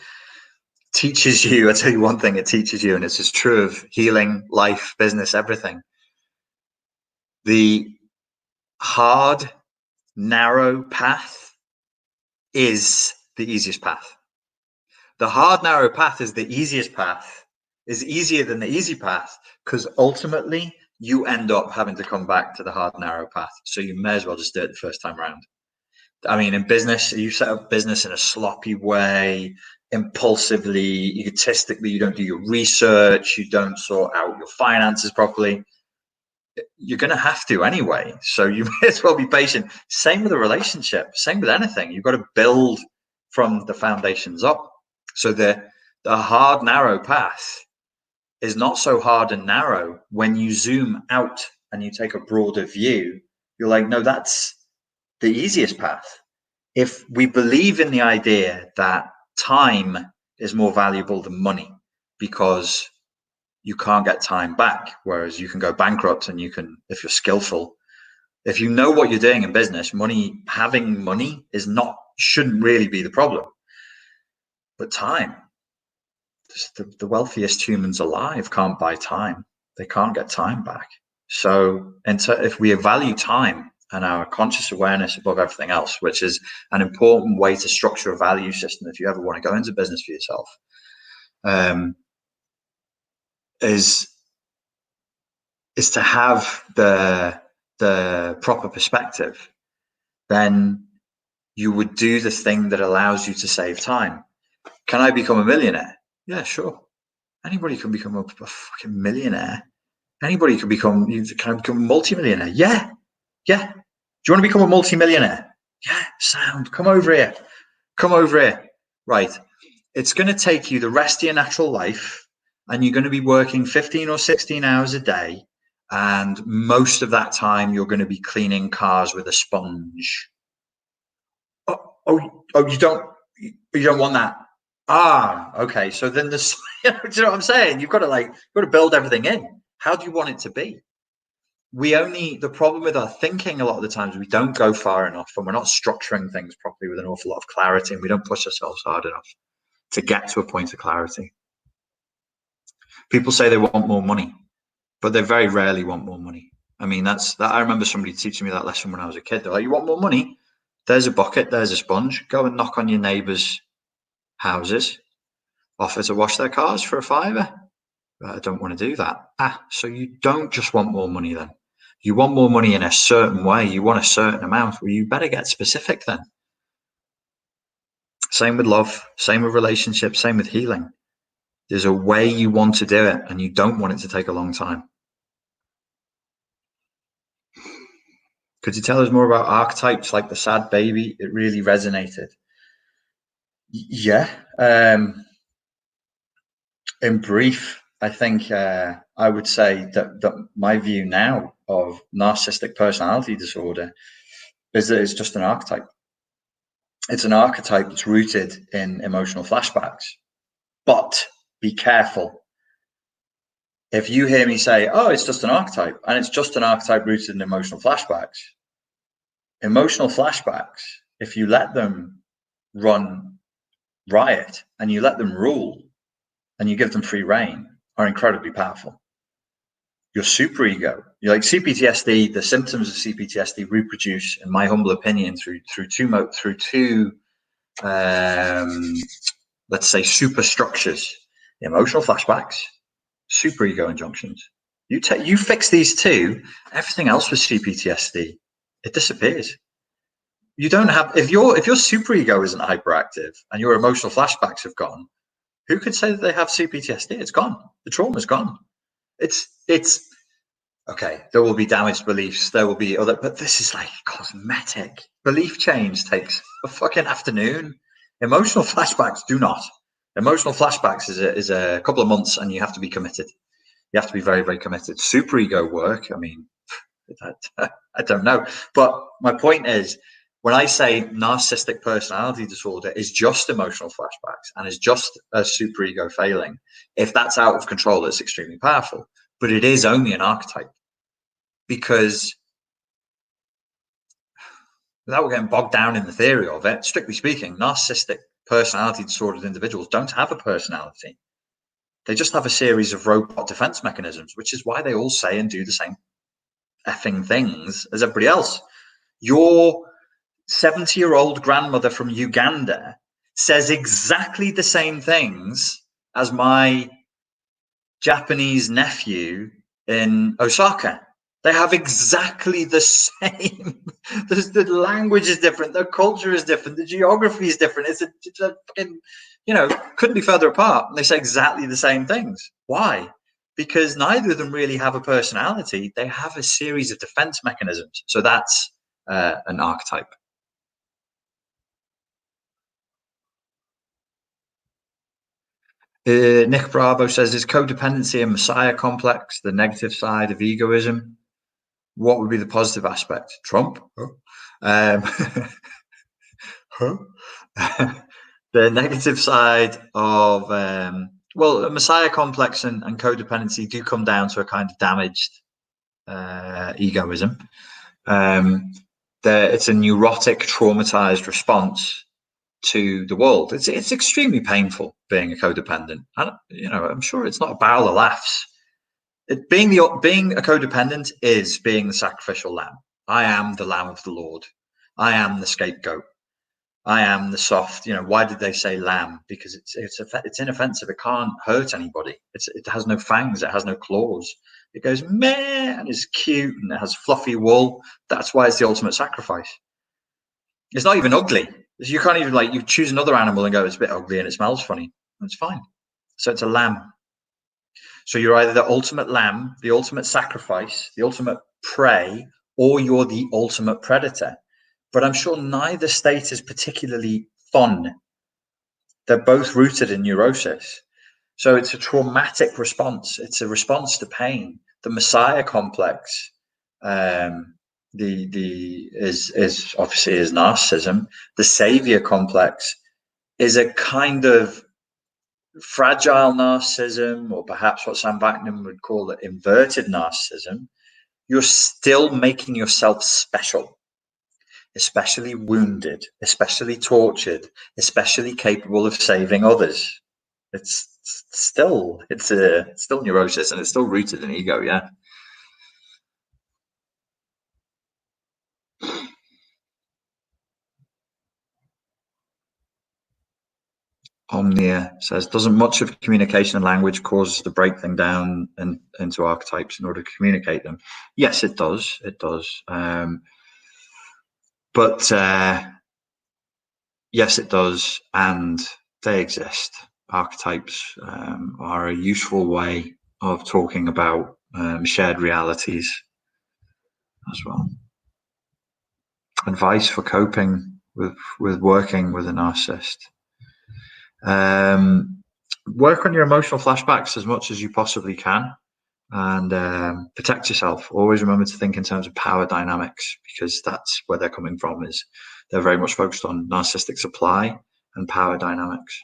teaches you, I'll tell you one thing it teaches you, and it's as true of healing, life, business, everything. The hard, narrow path is the easiest path. The hard, narrow path is the easiest path, is easier than the easy path, because ultimately you end up having to come back to the hard, narrow path. So you may as well just do it the first time around. I mean, in business, you set up business in a sloppy way, impulsively, egotistically, you don't do your research, you don't sort out your finances properly. You're going to have to anyway. So you may as well be patient. Same with a relationship, same with anything. You've got to build from the foundations up. So the hard, narrow path is not so hard and narrow. When you zoom out and you take a broader view, you're like, no, that's the easiest path. If we believe in the idea that time is more valuable than money because you can't get time back, whereas you can go bankrupt and you can, if you're skillful, if you know what you're doing in business, having money shouldn't really be the problem. But time, the wealthiest humans alive can't buy time. They can't get time back. So if we value time and our conscious awareness above everything else, which is an important way to structure a value system if you ever want to go into business for yourself, is to have the proper perspective, then you would do the thing that allows you to save time. Can I become a millionaire? Yeah, sure. Anybody can become a fucking millionaire. Anybody can become a multi-millionaire. Yeah. Do you want to become a multi-millionaire? Yeah, sound. Come over here. Right. It's going to take you the rest of your natural life, and you're going to be working 15 or 16 hours a day. And most of that time, you're going to be cleaning cars with a sponge. Oh, you don't want that. Okay. So then do you know what I'm saying? You've got to build everything in. How do you want it to be? The problem with our thinking a lot of the times, we don't go far enough, and we're not structuring things properly with an awful lot of clarity, and we don't push ourselves hard enough to get to a point of clarity. People say they want more money, but they very rarely want more money. I mean, I remember somebody teaching me that lesson when I was a kid. They're like, you want more money? There's a bucket, there's a sponge. Go and knock on your neighbours' houses. Offer to wash their cars for $5. I don't want to do that. So you don't just want more money then. You want more money in a certain way. You want a certain amount. Well, you better get specific then. Same with love, same with relationships, same with healing. There's a way you want to do it, and you don't want it to take a long time. Could you tell us more about archetypes like the sad baby? It really resonated. Yeah. In brief, I think I would say that my view now of narcissistic personality disorder is that it's just an archetype. It's an archetype that's rooted in emotional flashbacks. But be careful. If you hear me say, oh, it's just an archetype, and it's just an archetype rooted in emotional flashbacks, if you let them run riot and you let them rule and you give them free reign, are incredibly powerful. Your superego, you're like CPTSD, the symptoms of CPTSD reproduce, in my humble opinion, through two let's say superstructures: emotional flashbacks, superego injunctions. You fix these two, everything else with CPTSD, it disappears. You don't have, if your superego isn't hyperactive and your emotional flashbacks have gone, who could say that they have CPTSD? It's gone. The trauma's gone. It's okay. There will be damaged beliefs. There will be other, but this is like cosmetic. Belief change takes a fucking afternoon. Emotional flashbacks do not. Emotional flashbacks is a couple of months, and you have to be committed. You have to be very, very committed. Superego work, I mean, I don't know. But my point is, when I say narcissistic personality disorder is just emotional flashbacks and is just a superego failing, if that's out of control, it's extremely powerful. But it is only an archetype, because without getting bogged down in the theory of it, strictly speaking, narcissistic personality disordered individuals don't have a personality. They just have a series of robot defense mechanisms, which is why they all say and do the same effing things as everybody else. Your 70-year-old grandmother from Uganda says exactly the same things as my Japanese nephew in Osaka. They have exactly the same. The language is different. The culture is different. The geography is different. It's a fucking, couldn't be further apart. And they say exactly the same things. Why? Because neither of them really have a personality. They have a series of defense mechanisms. So that's an archetype. Nick Bravo says, is codependency and messiah complex the negative side of egoism? What would be the positive aspect? Trump? The negative side of, well, a messiah complex and codependency do come down to a kind of damaged egoism. It's a neurotic, traumatized response to the world. It's extremely painful being a codependent. And, I'm sure it's not a barrel of laughs. Being a codependent is being the sacrificial lamb. I am the lamb of the Lord. I am the scapegoat. I am the soft. Why did they say lamb? Because it's inoffensive. It can't hurt anybody. It has no fangs. It has no claws. It goes meh and is cute and it has fluffy wool. That's why it's the ultimate sacrifice. It's not even ugly. You can't even you choose another animal and go, it's a bit ugly and it smells funny. That's fine. So it's a lamb. So you're either the ultimate lamb, the ultimate sacrifice, the ultimate prey, or you're the ultimate predator. But I'm sure neither state is particularly fun. They're both rooted in neurosis. So it's a traumatic response. It's a response to pain. The messiah complex is obviously is narcissism. The savior complex is a kind of fragile narcissism, or perhaps what Sam Vaknin would call it inverted narcissism. You're still making yourself special, especially wounded, especially tortured, especially capable of saving others. It's still neurosis, and it's still rooted in ego. Yeah. Omnia says, doesn't much of communication and language cause us to break them down into archetypes in order to communicate them? Yes, it does. It does. But yes, it does. And they exist. Archetypes are a useful way of talking about shared realities as well. Advice for coping with working with a narcissist. Work on your emotional flashbacks as much as you possibly can, and protect yourself. Always remember to think in terms of power dynamics, because that's where they're coming from. Is they're very much focused on narcissistic supply and power dynamics.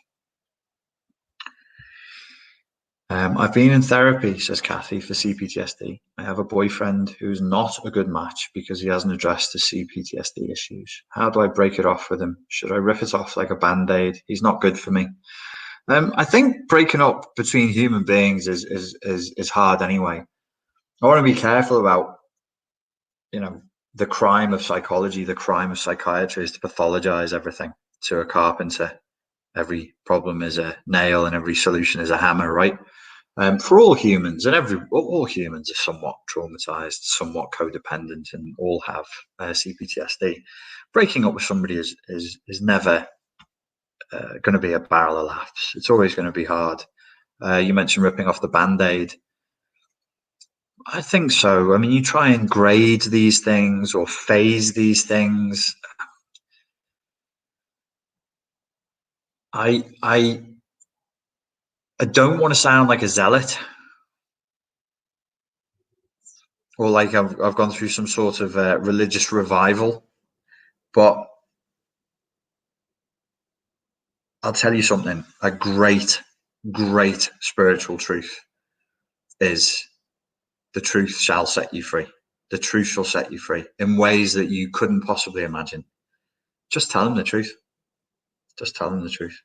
I've been in therapy, says Kathy, for CPTSD. I have a boyfriend who's not a good match because he hasn't addressed his CPTSD issues. How do I break it off with him? Should I rip it off like a band-aid? He's not good for me. I think breaking up between human beings is hard anyway. I want to be careful about, the crime of psychology, the crime of psychiatry is to pathologize everything to a carpenter. Every problem is a nail and every solution is a hammer, right? For all humans, and all humans are somewhat traumatized, somewhat codependent, and all have CPTSD. Breaking up with somebody is never going to be a barrel of laughs. It's always going to be hard. You mentioned ripping off the band-aid. I think so. I mean, you try and grade these things or phase these things. I don't want to sound like a zealot, or like I've gone through some sort of religious revival, but I'll tell you something. A great, great spiritual truth is the truth shall set you free. The truth shall set you free in ways that you couldn't possibly imagine. Just tell him the truth. Just tell him the truth.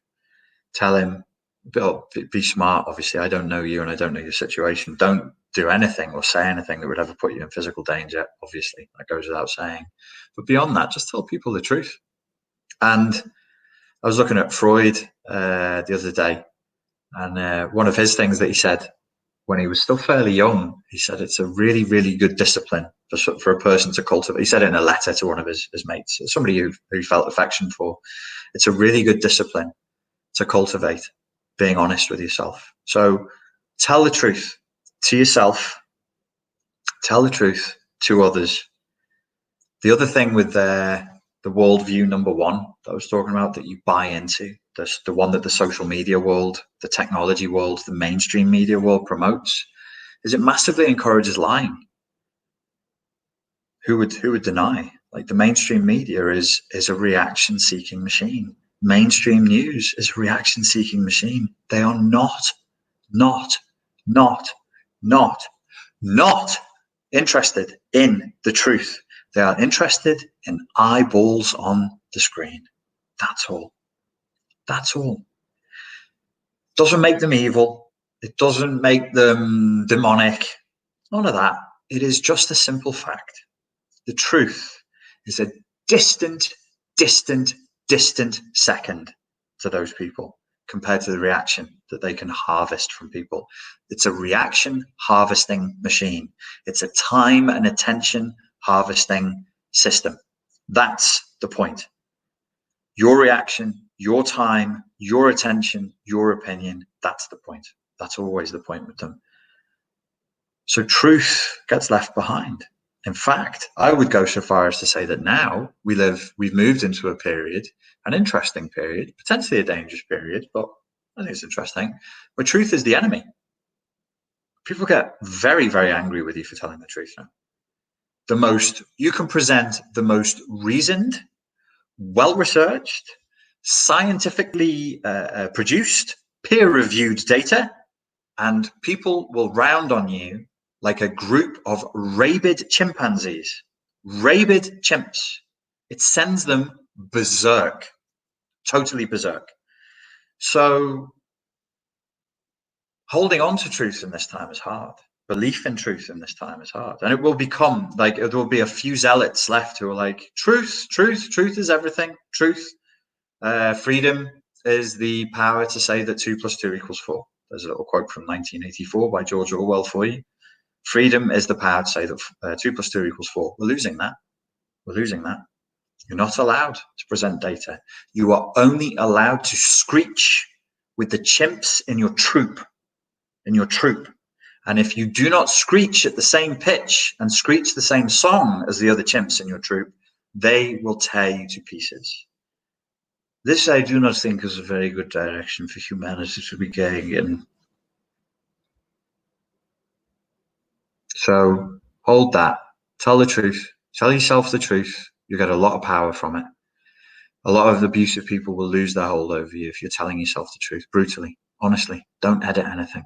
Tell him, be smart. Obviously, I don't know you and I don't know your situation. Don't do anything or say anything that would ever put you in physical danger. Obviously, that goes without saying. But beyond that, just tell people the truth. And I was looking at Freud the other day, and one of his things that he said when he was still fairly young, he said it's a really, really good discipline for a person to cultivate. He said it in a letter to one of his mates, somebody who felt affection for. It's a really good discipline to cultivate being honest with yourself. So tell the truth to yourself, tell the truth to others. The other thing with the worldview number one that I was talking about that you buy into, the one that the social media world, the technology world, the mainstream media world promotes, is it massively encourages lying. Who would deny? Like, the mainstream media is a reaction-seeking machine. Mainstream news is a reaction-seeking machine. They are not interested in the truth. They are interested in eyeballs on the screen. That's all. That's all. Doesn't make them evil. It doesn't make them demonic. None of that. It is just a simple fact. The truth is a distant second to those people compared to the reaction that they can harvest from people. It's a reaction harvesting machine. It's a time and attention harvesting system. That's the point. Your reaction, your time, your attention, your opinion, that's the point. That's always the point with them. So truth gets left behind. In fact, I would go so far as to say that now we've moved into a period, an interesting period, potentially a dangerous period, but I think it's interesting, where truth is the enemy. People get very, very angry with you for telling the truth now. You can present the most reasoned, well-researched, scientifically produced, peer-reviewed data, and people will round on you like a group of rabid chimpanzees, rabid chimps. It sends them berserk, totally berserk. So holding on to truth in this time is hard. Belief in truth in this time is hard. And it will become like, there will be a few zealots left who are like, truth is everything. Truth, freedom is the power to say that 2 + 2 = 4. There's a little quote from 1984 by George Orwell for you. Freedom is the power to say that 2 + 2 = 4. We're losing that. We're losing that. You're not allowed to present data. You are only allowed to screech with the chimps in your troop. And if you do not screech at the same pitch and screech the same song as the other chimps in your troop, they will tear you to pieces. This I do not think is a very good direction for humanity to be going in. So hold that. Tell the truth. Tell yourself the truth. You get a lot of power from it. A lot of abusive people will lose their hold over you if you're telling yourself the truth brutally. Honestly, don't edit anything.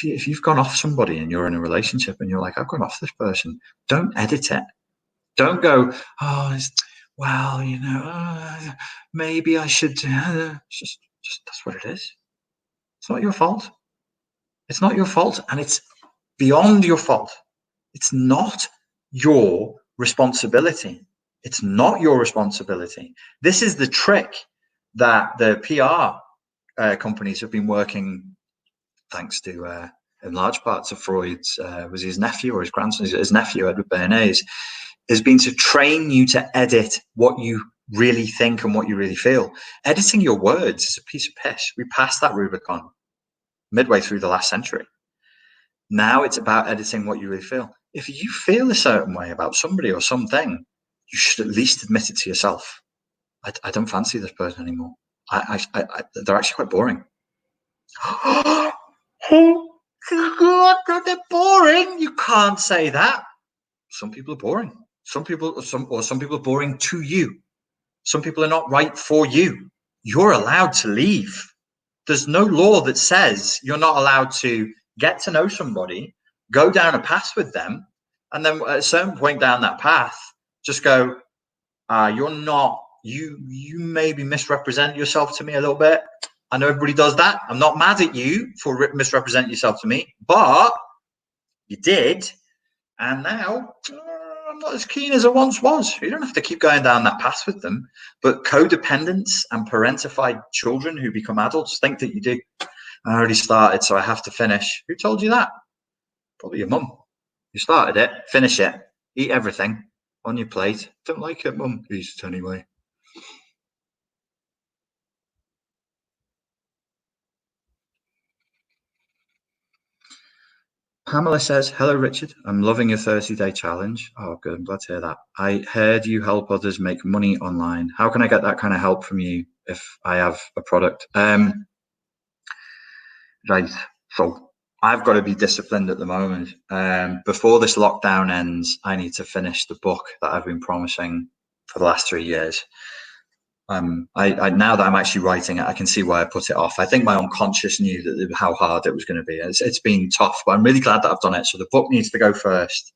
If you've gone off somebody and you're in a relationship and you're like, I've gone off this person, don't edit it. Don't go, well, maybe I should. Just that's what it is. It's not your fault. It's not your fault, and it's beyond your fault. It's not your responsibility. It's not your responsibility. This is the trick that the PR companies have been working, thanks to, in large parts of Freud's, was his nephew or his grandson, his nephew, Edward Bernays, has been to train you to edit what you really think and what you really feel. Editing your words is a piece of piss. We passed that Rubicon midway through the last century. Now it's about editing what you really feel. If you feel a certain way about somebody or something, you should at least admit it to yourself. I don't fancy this person anymore. They're actually quite boring. Oh God, they're boring. You can't say that. Some people are boring. Some people are boring to you. Some people are not right for you. you're allowed to leave. There's no law that says you're not allowed to get to know somebody, go down a path with them, and then at a certain point down that path, just go, you're not, you maybe misrepresent yourself to me a little bit. I know everybody does that. I'm not mad at you for misrepresenting yourself to me, but you did. And now I'm not as keen as I once was. You don't have to keep going down that path with them. But codependents and parentified children who become adults think that you do. I already started, so I have to finish. Who told you that? Probably your mum. You started it, finish it, eat everything on your plate. Don't like it, mum. Eat it anyway. Pamela says, hello, Richard. I'm loving your 30-day challenge. Oh, good. I'm glad to hear that. I heard you help others make money online. How can I get that kind of help from you if I have a product? Right. So I've got to be disciplined at the moment. Before this lockdown ends, I need to finish the book that I've been promising for the last 3 years. I now that I'm actually writing it, I can see why I put it off. I think my unconscious knew that how hard it was going to be. It's been tough, but I'm really glad that I've done it. So the book needs to go first.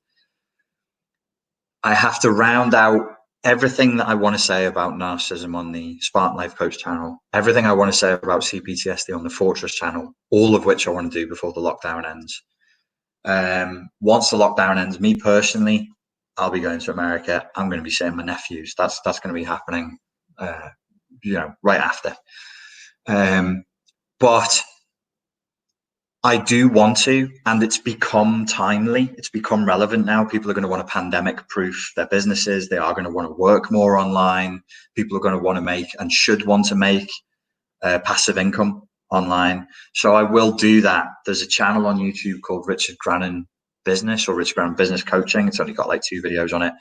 I have to round out everything that I want to say about narcissism on the Spartan Life Coach channel, everything I want to say about CPTSD on the Fortress channel, all of which I want to do before the lockdown ends. Once the lockdown ends, me personally, I'll be going to America. I'm going to be seeing my nephews. That's going to be happening, right after. But I do want to, and it's become timely. It's become relevant now. People are going to want to pandemic proof their businesses. They are going to want to work more online. People are going to want to make and should want to make passive income online. So I will do that. There's a channel on YouTube called Richard Grannon Business or Richard Grannon Business Coaching. It's only got like 2 videos on it.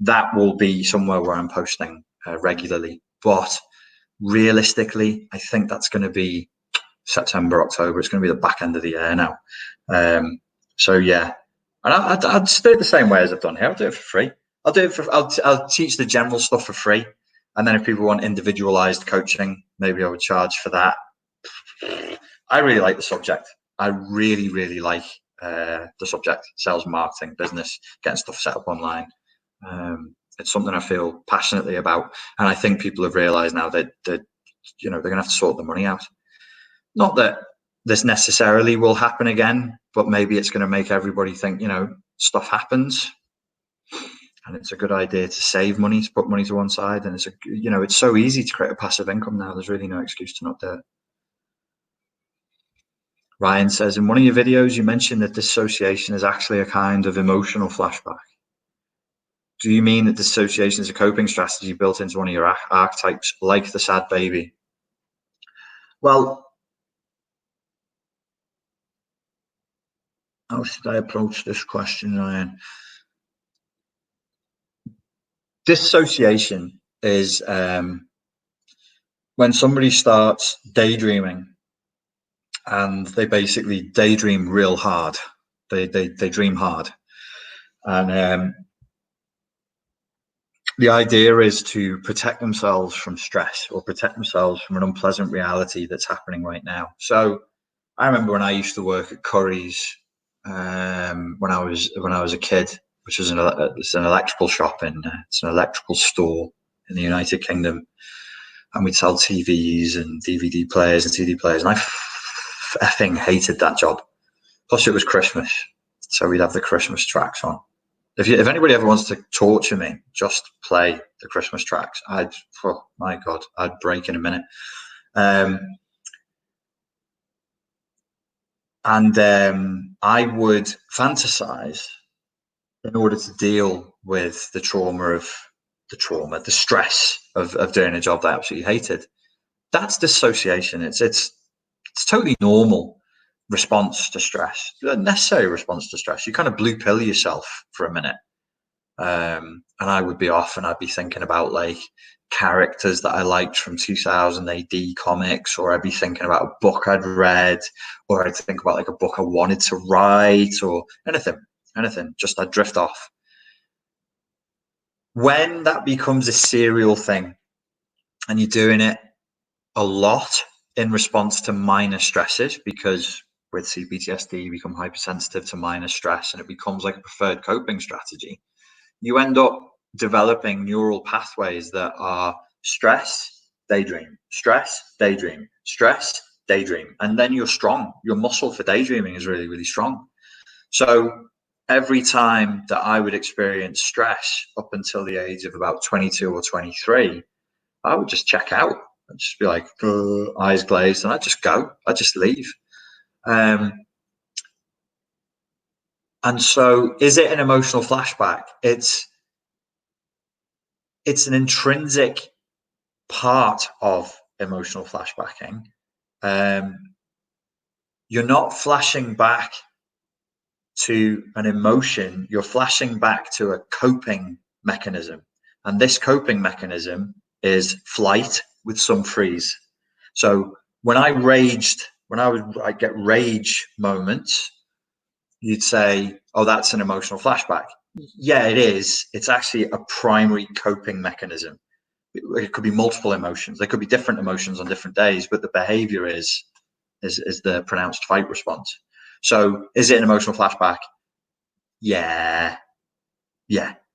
That will be somewhere where I'm posting regularly. But realistically, I think that's going to be September, October. It's going to be the back end of the year now. So yeah, and I'd do it the same way as I've done here. I'll do it for free. I'll teach the general stuff for free, and then if people want individualized coaching, maybe I would charge for that. I really like the subject. I really, really like the subject: sales, marketing, business, getting stuff set up online. It's something I feel passionately about, and I think people have realized now that they're going to have to sort the money out. Not that this necessarily will happen again, but maybe it's going to make everybody think, stuff happens, and it's a good idea to save money, to put money to one side. And it's so easy to create a passive income now. There's really no excuse to not do it. Ryan says, in one of your videos, you mentioned that dissociation is actually a kind of emotional flashback. Do you mean that dissociation is a coping strategy built into one of your archetypes, like the sad baby? Well, how should I approach this question, Ryan? Dissociation is when somebody starts daydreaming and they basically daydream real hard. They dream hard. And the idea is to protect themselves from stress or protect themselves from an unpleasant reality that's happening right now. So I remember when I used to work at Curry's when I was a kid, which is it's an electrical shop it's an electrical store in the United Kingdom, and we'd sell TVs and DVD players and CD players, and I effing hated that job. Plus, it was Christmas, so we'd have the Christmas tracks on. If anybody ever wants to torture me, just play the Christmas tracks. Oh my God, I'd break in a minute. I would fantasize in order to deal with the stress of doing a job that I absolutely hated. That's dissociation. It's totally normal response to stress, a necessary response to stress. You kind of blue pill yourself for a minute. And I would be off and I'd be thinking about like characters that I liked from 2000 AD comics, or I'd be thinking about a book I'd read, or I'd think about like a book I wanted to write, or anything. Just I'd drift off. When that becomes a serial thing and you're doing it a lot in response to minor stresses, because with CPTSD, you become hypersensitive to minor stress and it becomes like a preferred coping strategy. You end up developing neural pathways that are stress, daydream, stress, daydream, stress, daydream. And then you're strong. Your muscle for daydreaming is really, really strong. So every time that I would experience stress up until the age of about 22 or 23, I would just check out. I'd just be like, eyes glazed, and I'd just go. I'd just leave. And so is it an emotional flashback? It's an intrinsic part of emotional flashbacking. You're not flashing back to an emotion, you're flashing back to a coping mechanism. And this coping mechanism is flight with some freeze. So when I get rage moments, you'd say, oh, that's an emotional flashback. Yeah, it is. It's actually a primary coping mechanism. It could be multiple emotions. There could be different emotions on different days, but the behavior is the pronounced fight response. So is it an emotional flashback? Yeah.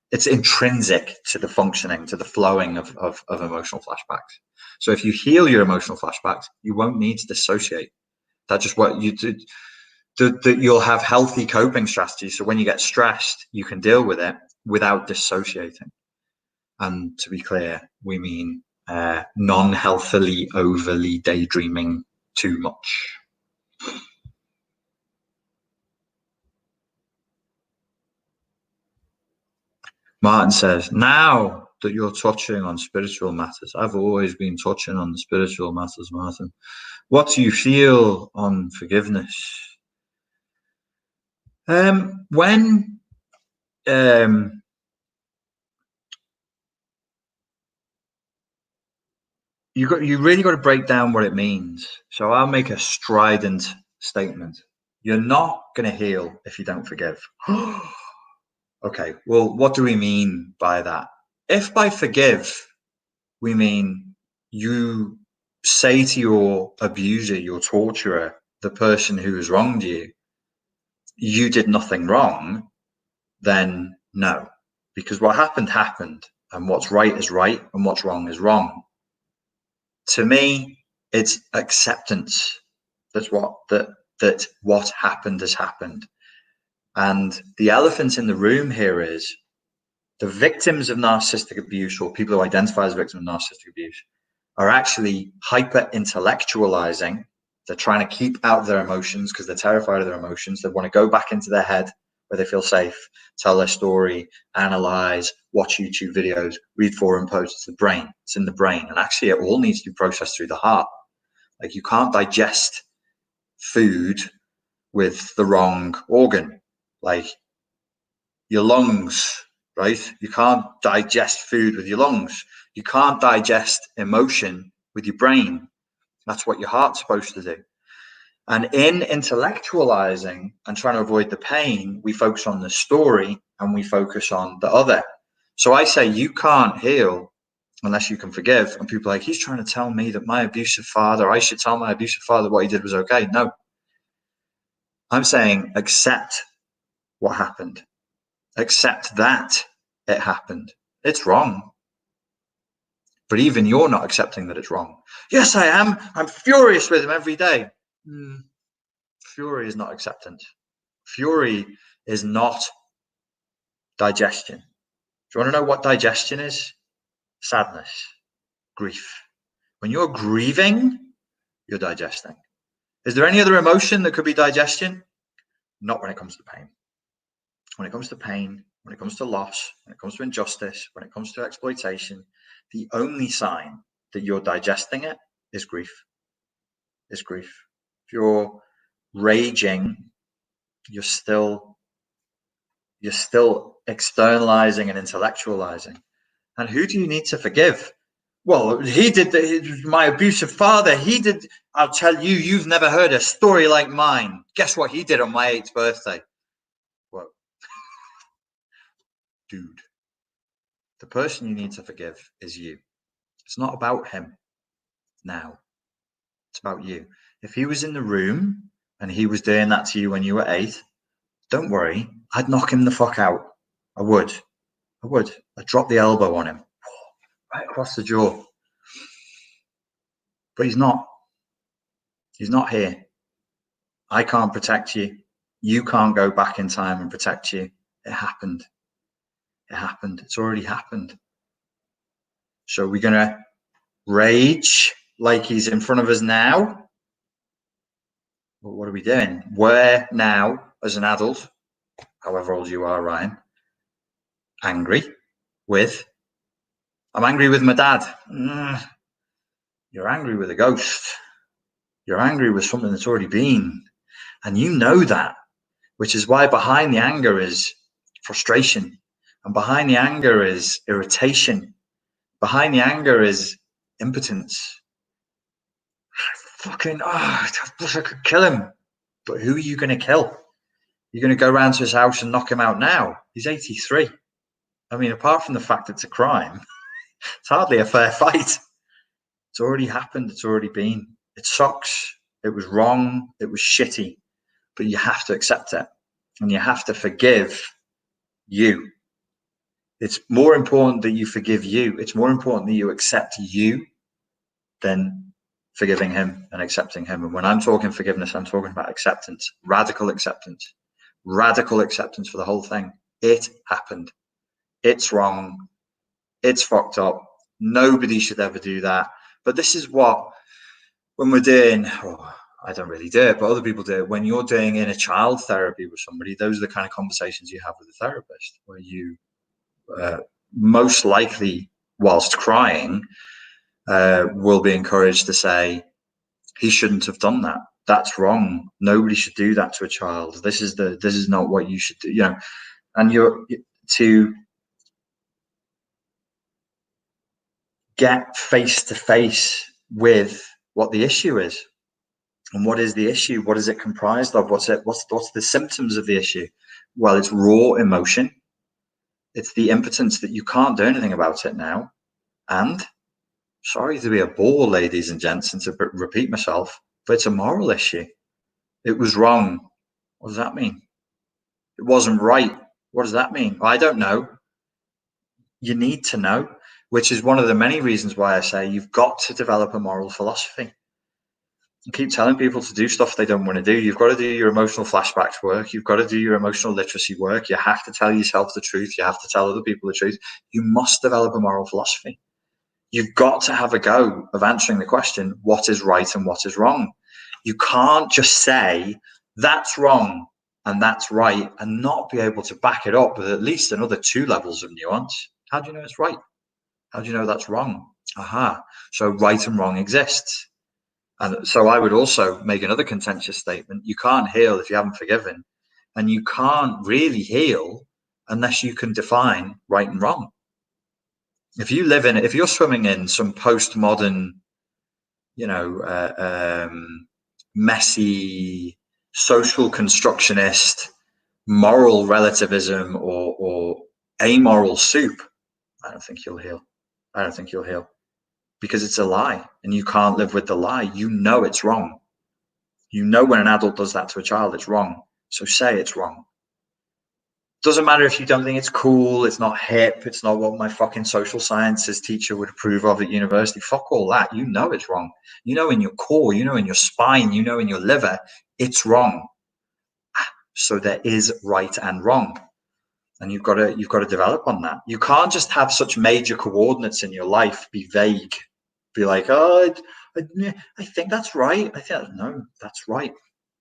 It's intrinsic to the functioning, to the flowing of emotional flashbacks. So if you heal your emotional flashbacks, you won't need to dissociate. That's just what you do. That you'll have healthy coping strategies. So when you get stressed, you can deal with it without dissociating. And to be clear, we mean non-healthily overly daydreaming too much. Martin says, now that you're touching on spiritual matters, I've always been touching on the spiritual matters, Martin. What do you feel on forgiveness? When you really got to break down what it means. So I'll make a strident statement. You're not going to heal if you don't forgive. Okay, well, what do we mean by that? If by forgive, we mean you say to your abuser, your torturer, the person who has wronged you, you did nothing wrong, then no. Because what happened, happened. And what's right is right, and what's wrong is wrong. To me, it's acceptance that what happened has happened. And the elephant in the room here is the victims of narcissistic abuse, or people who identify as victims of narcissistic abuse, are actually hyper intellectualizing. They're trying to keep out their emotions because they're terrified of their emotions. They want to go back into their head where they feel safe, tell their story, analyze, watch YouTube videos, read forum posts. It's the brain. It's in the brain. And actually, it all needs to be processed through the heart. Like, you can't digest food with the wrong organ. Like your lungs, right? You can't digest food with your lungs. You can't digest emotion with your brain. That's what your heart's supposed to do. And in intellectualizing and trying to avoid the pain, we focus on the story and we focus on the other. So I say you can't heal unless you can forgive. And people are like, he's trying to tell me that my abusive father, I should tell my abusive father what he did was okay. No. I'm saying accept what happened. Accept that it happened. It's wrong. But even you're not accepting that it's wrong. Yes, I am. I'm furious with him every day. Fury is not acceptance. Fury is not digestion. Do you want to know what digestion is? Sadness, grief. When you're grieving, you're digesting. Is there any other emotion that could be digestion? Not when it comes to pain. When it comes to pain, when it comes to loss, when it comes to injustice, when it comes to exploitation, the only sign that you're digesting it is grief. Is grief. If you're raging, you're still externalizing and intellectualizing. And who do you need to forgive? Well, he did. My abusive father, he did. I'll tell you, you've never heard a story like mine. Guess what he did on my 8th birthday? Well, dude, the person you need to forgive is you. It's not about him now. It's about you. If he was in the room and he was doing that to you when you were 8, don't worry. I'd knock him the fuck out. I would. I'd drop the elbow on him. Right across the jaw. But he's not. He's not here. I can't protect you. You can't go back in time and protect you. It happened. It happened. It's already happened. So we're going to rage like he's in front of us now. Well, what are we doing? We're now, as an adult, however old you are, Ryan, angry with, I'm angry with my dad. You're angry with a ghost. You're angry with something that's already been. And you know that, which is why behind the anger is frustration. And behind the anger is irritation. Behind the anger is impotence. I wish I could kill him. But who are you going to kill? You're going to go round to his house and knock him out now? He's 83. I mean, apart from the fact it's a crime, it's hardly a fair fight. It's already happened. It's already been. It sucks. It was wrong. It was shitty. But you have to accept it. And you have to forgive you. It's more important that you forgive you. It's more important that you accept you than forgiving him and accepting him. And when I'm talking forgiveness, I'm talking about acceptance, radical acceptance for the whole thing. It happened. It's wrong. It's fucked up. Nobody should ever do that. But this is what, when we're doing, I don't really do it, but other people do it. When you're doing inner child therapy with somebody, those are the kind of conversations you have with a therapist, where you most likely, whilst crying, will be encouraged to say, he shouldn't have done that. That's wrong. Nobody should do that to a child. This is not what you should do. And you're to get face to face with what the issue is. And what is the issue? What is it comprised of? What's the symptoms of the issue? Well, it's raw emotion. It's the impotence that you can't do anything about it now. And sorry to be a bore, ladies and gents, and to repeat myself, but it's a moral issue. It was wrong. What does that mean? It wasn't right. What does that mean? Well, I don't know. You need to know, which is one of the many reasons why I say you've got to develop a moral philosophy. You keep telling people to do stuff they don't want to do. You've got to do your emotional flashbacks work. You've got to do your emotional literacy work. You have to tell yourself the truth. You have to tell other people the truth. You must develop a moral philosophy. You've got to have a go of answering the question, what is right and what is wrong? You can't just say, that's wrong and that's right, and not be able to back it up with at least another 2 levels of nuance. How do you know it's right? How do you know that's wrong? Aha. So right and wrong exists. And so I would also make another contentious statement. You can't heal if you haven't forgiven. And you can't really heal unless you can define right and wrong. If you're swimming in some postmodern, messy, social constructionist, moral relativism or amoral soup, I don't think you'll heal. Because it's a lie, and you can't live with the lie. You know it's wrong. You know when an adult does that to a child, it's wrong. So say it's wrong. Doesn't matter if you don't think it's cool, it's not hip, it's not what my fucking social sciences teacher would approve of at university. Fuck all that. You know it's wrong. You know in your core, you know in your spine, you know in your liver, it's wrong. So there is right and wrong. And you've got to develop on that. You can't just have such major coordinates in your life be vague. Be like, oh, I think that's right. No, that's right.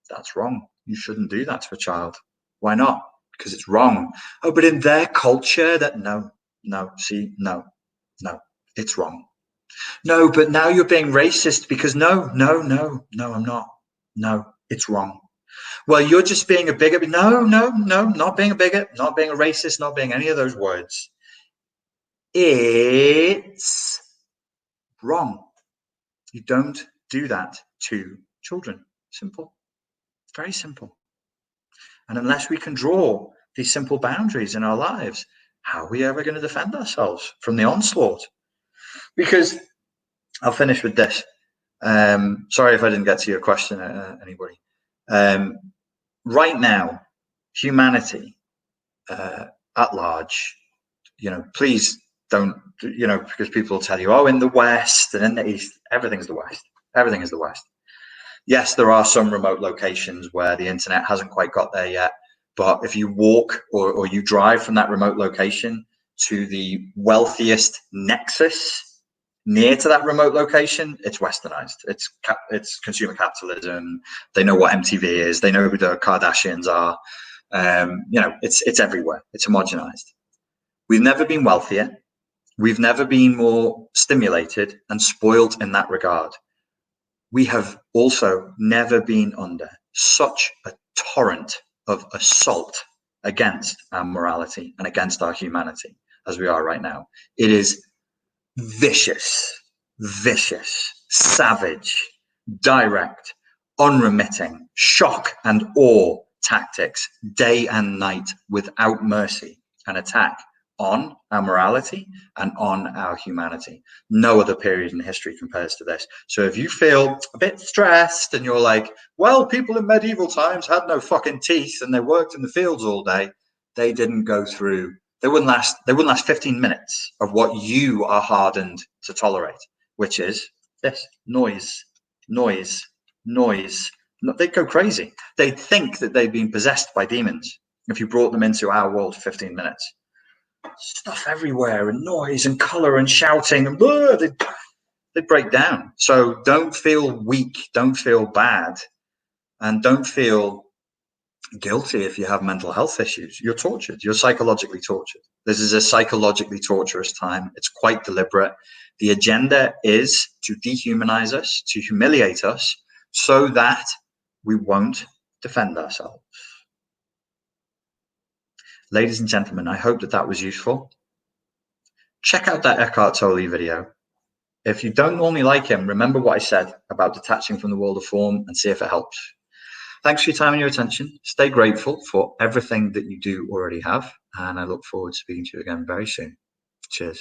That's wrong. You shouldn't do that to a child. Why not? Because it's wrong. Oh, but in their culture, no, it's wrong. No, but now you're being racist because no, I'm not. No, it's wrong. Well, you're just being a bigot. No, not being a bigot, not being a racist, not being any of those words. It's wrong. You don't do that to children. Simple. Very simple. And unless we can draw these simple boundaries in our lives, how are we ever going to defend ourselves from the onslaught? Because I'll finish with this. Sorry if I didn't get to your question, anybody. Right now, humanity at large, please don't, because people will tell you, oh, in the West and in the East, everything's the West. Everything is the West. Yes, there are some remote locations where the internet hasn't quite got there yet. But if you walk or you drive from that remote location to the wealthiest nexus near to that remote location, it's westernized. It's consumer capitalism. They know what MTV is. They know who the Kardashians are. It's everywhere. It's homogenized. We've never been wealthier. We've never been more stimulated and spoiled in that regard. We have also never been under such a torrent of assault against our morality and against our humanity as we are right now. It is vicious, savage, direct, unremitting, shock and awe tactics, day and night, without mercy, an attack on our morality and on our humanity. No other period in history compares to this. So if you feel a bit stressed and you're like, well, people in medieval times had no fucking teeth and they worked in the fields all day, they didn't go through, they wouldn't last 15 minutes of what you are hardened to tolerate, which is this noise. They'd go crazy. They'd think that they'd been possessed by demons if you brought them into our world for 15 minutes. Stuff everywhere and noise and color and shouting and they break down. So don't feel weak, don't feel bad, and don't feel guilty if you have mental health issues. You're tortured. You're psychologically tortured. This is a psychologically torturous time. It's quite deliberate. The agenda is to dehumanize us, to humiliate us, so that we won't defend ourselves. Ladies and gentlemen, I hope that was useful. Check out that Eckhart Tolle video. If you don't normally like him, remember what I said about detaching from the world of form and see if it helps. Thanks for your time and your attention. Stay grateful for everything that you do already have. And I look forward to speaking to you again very soon. Cheers.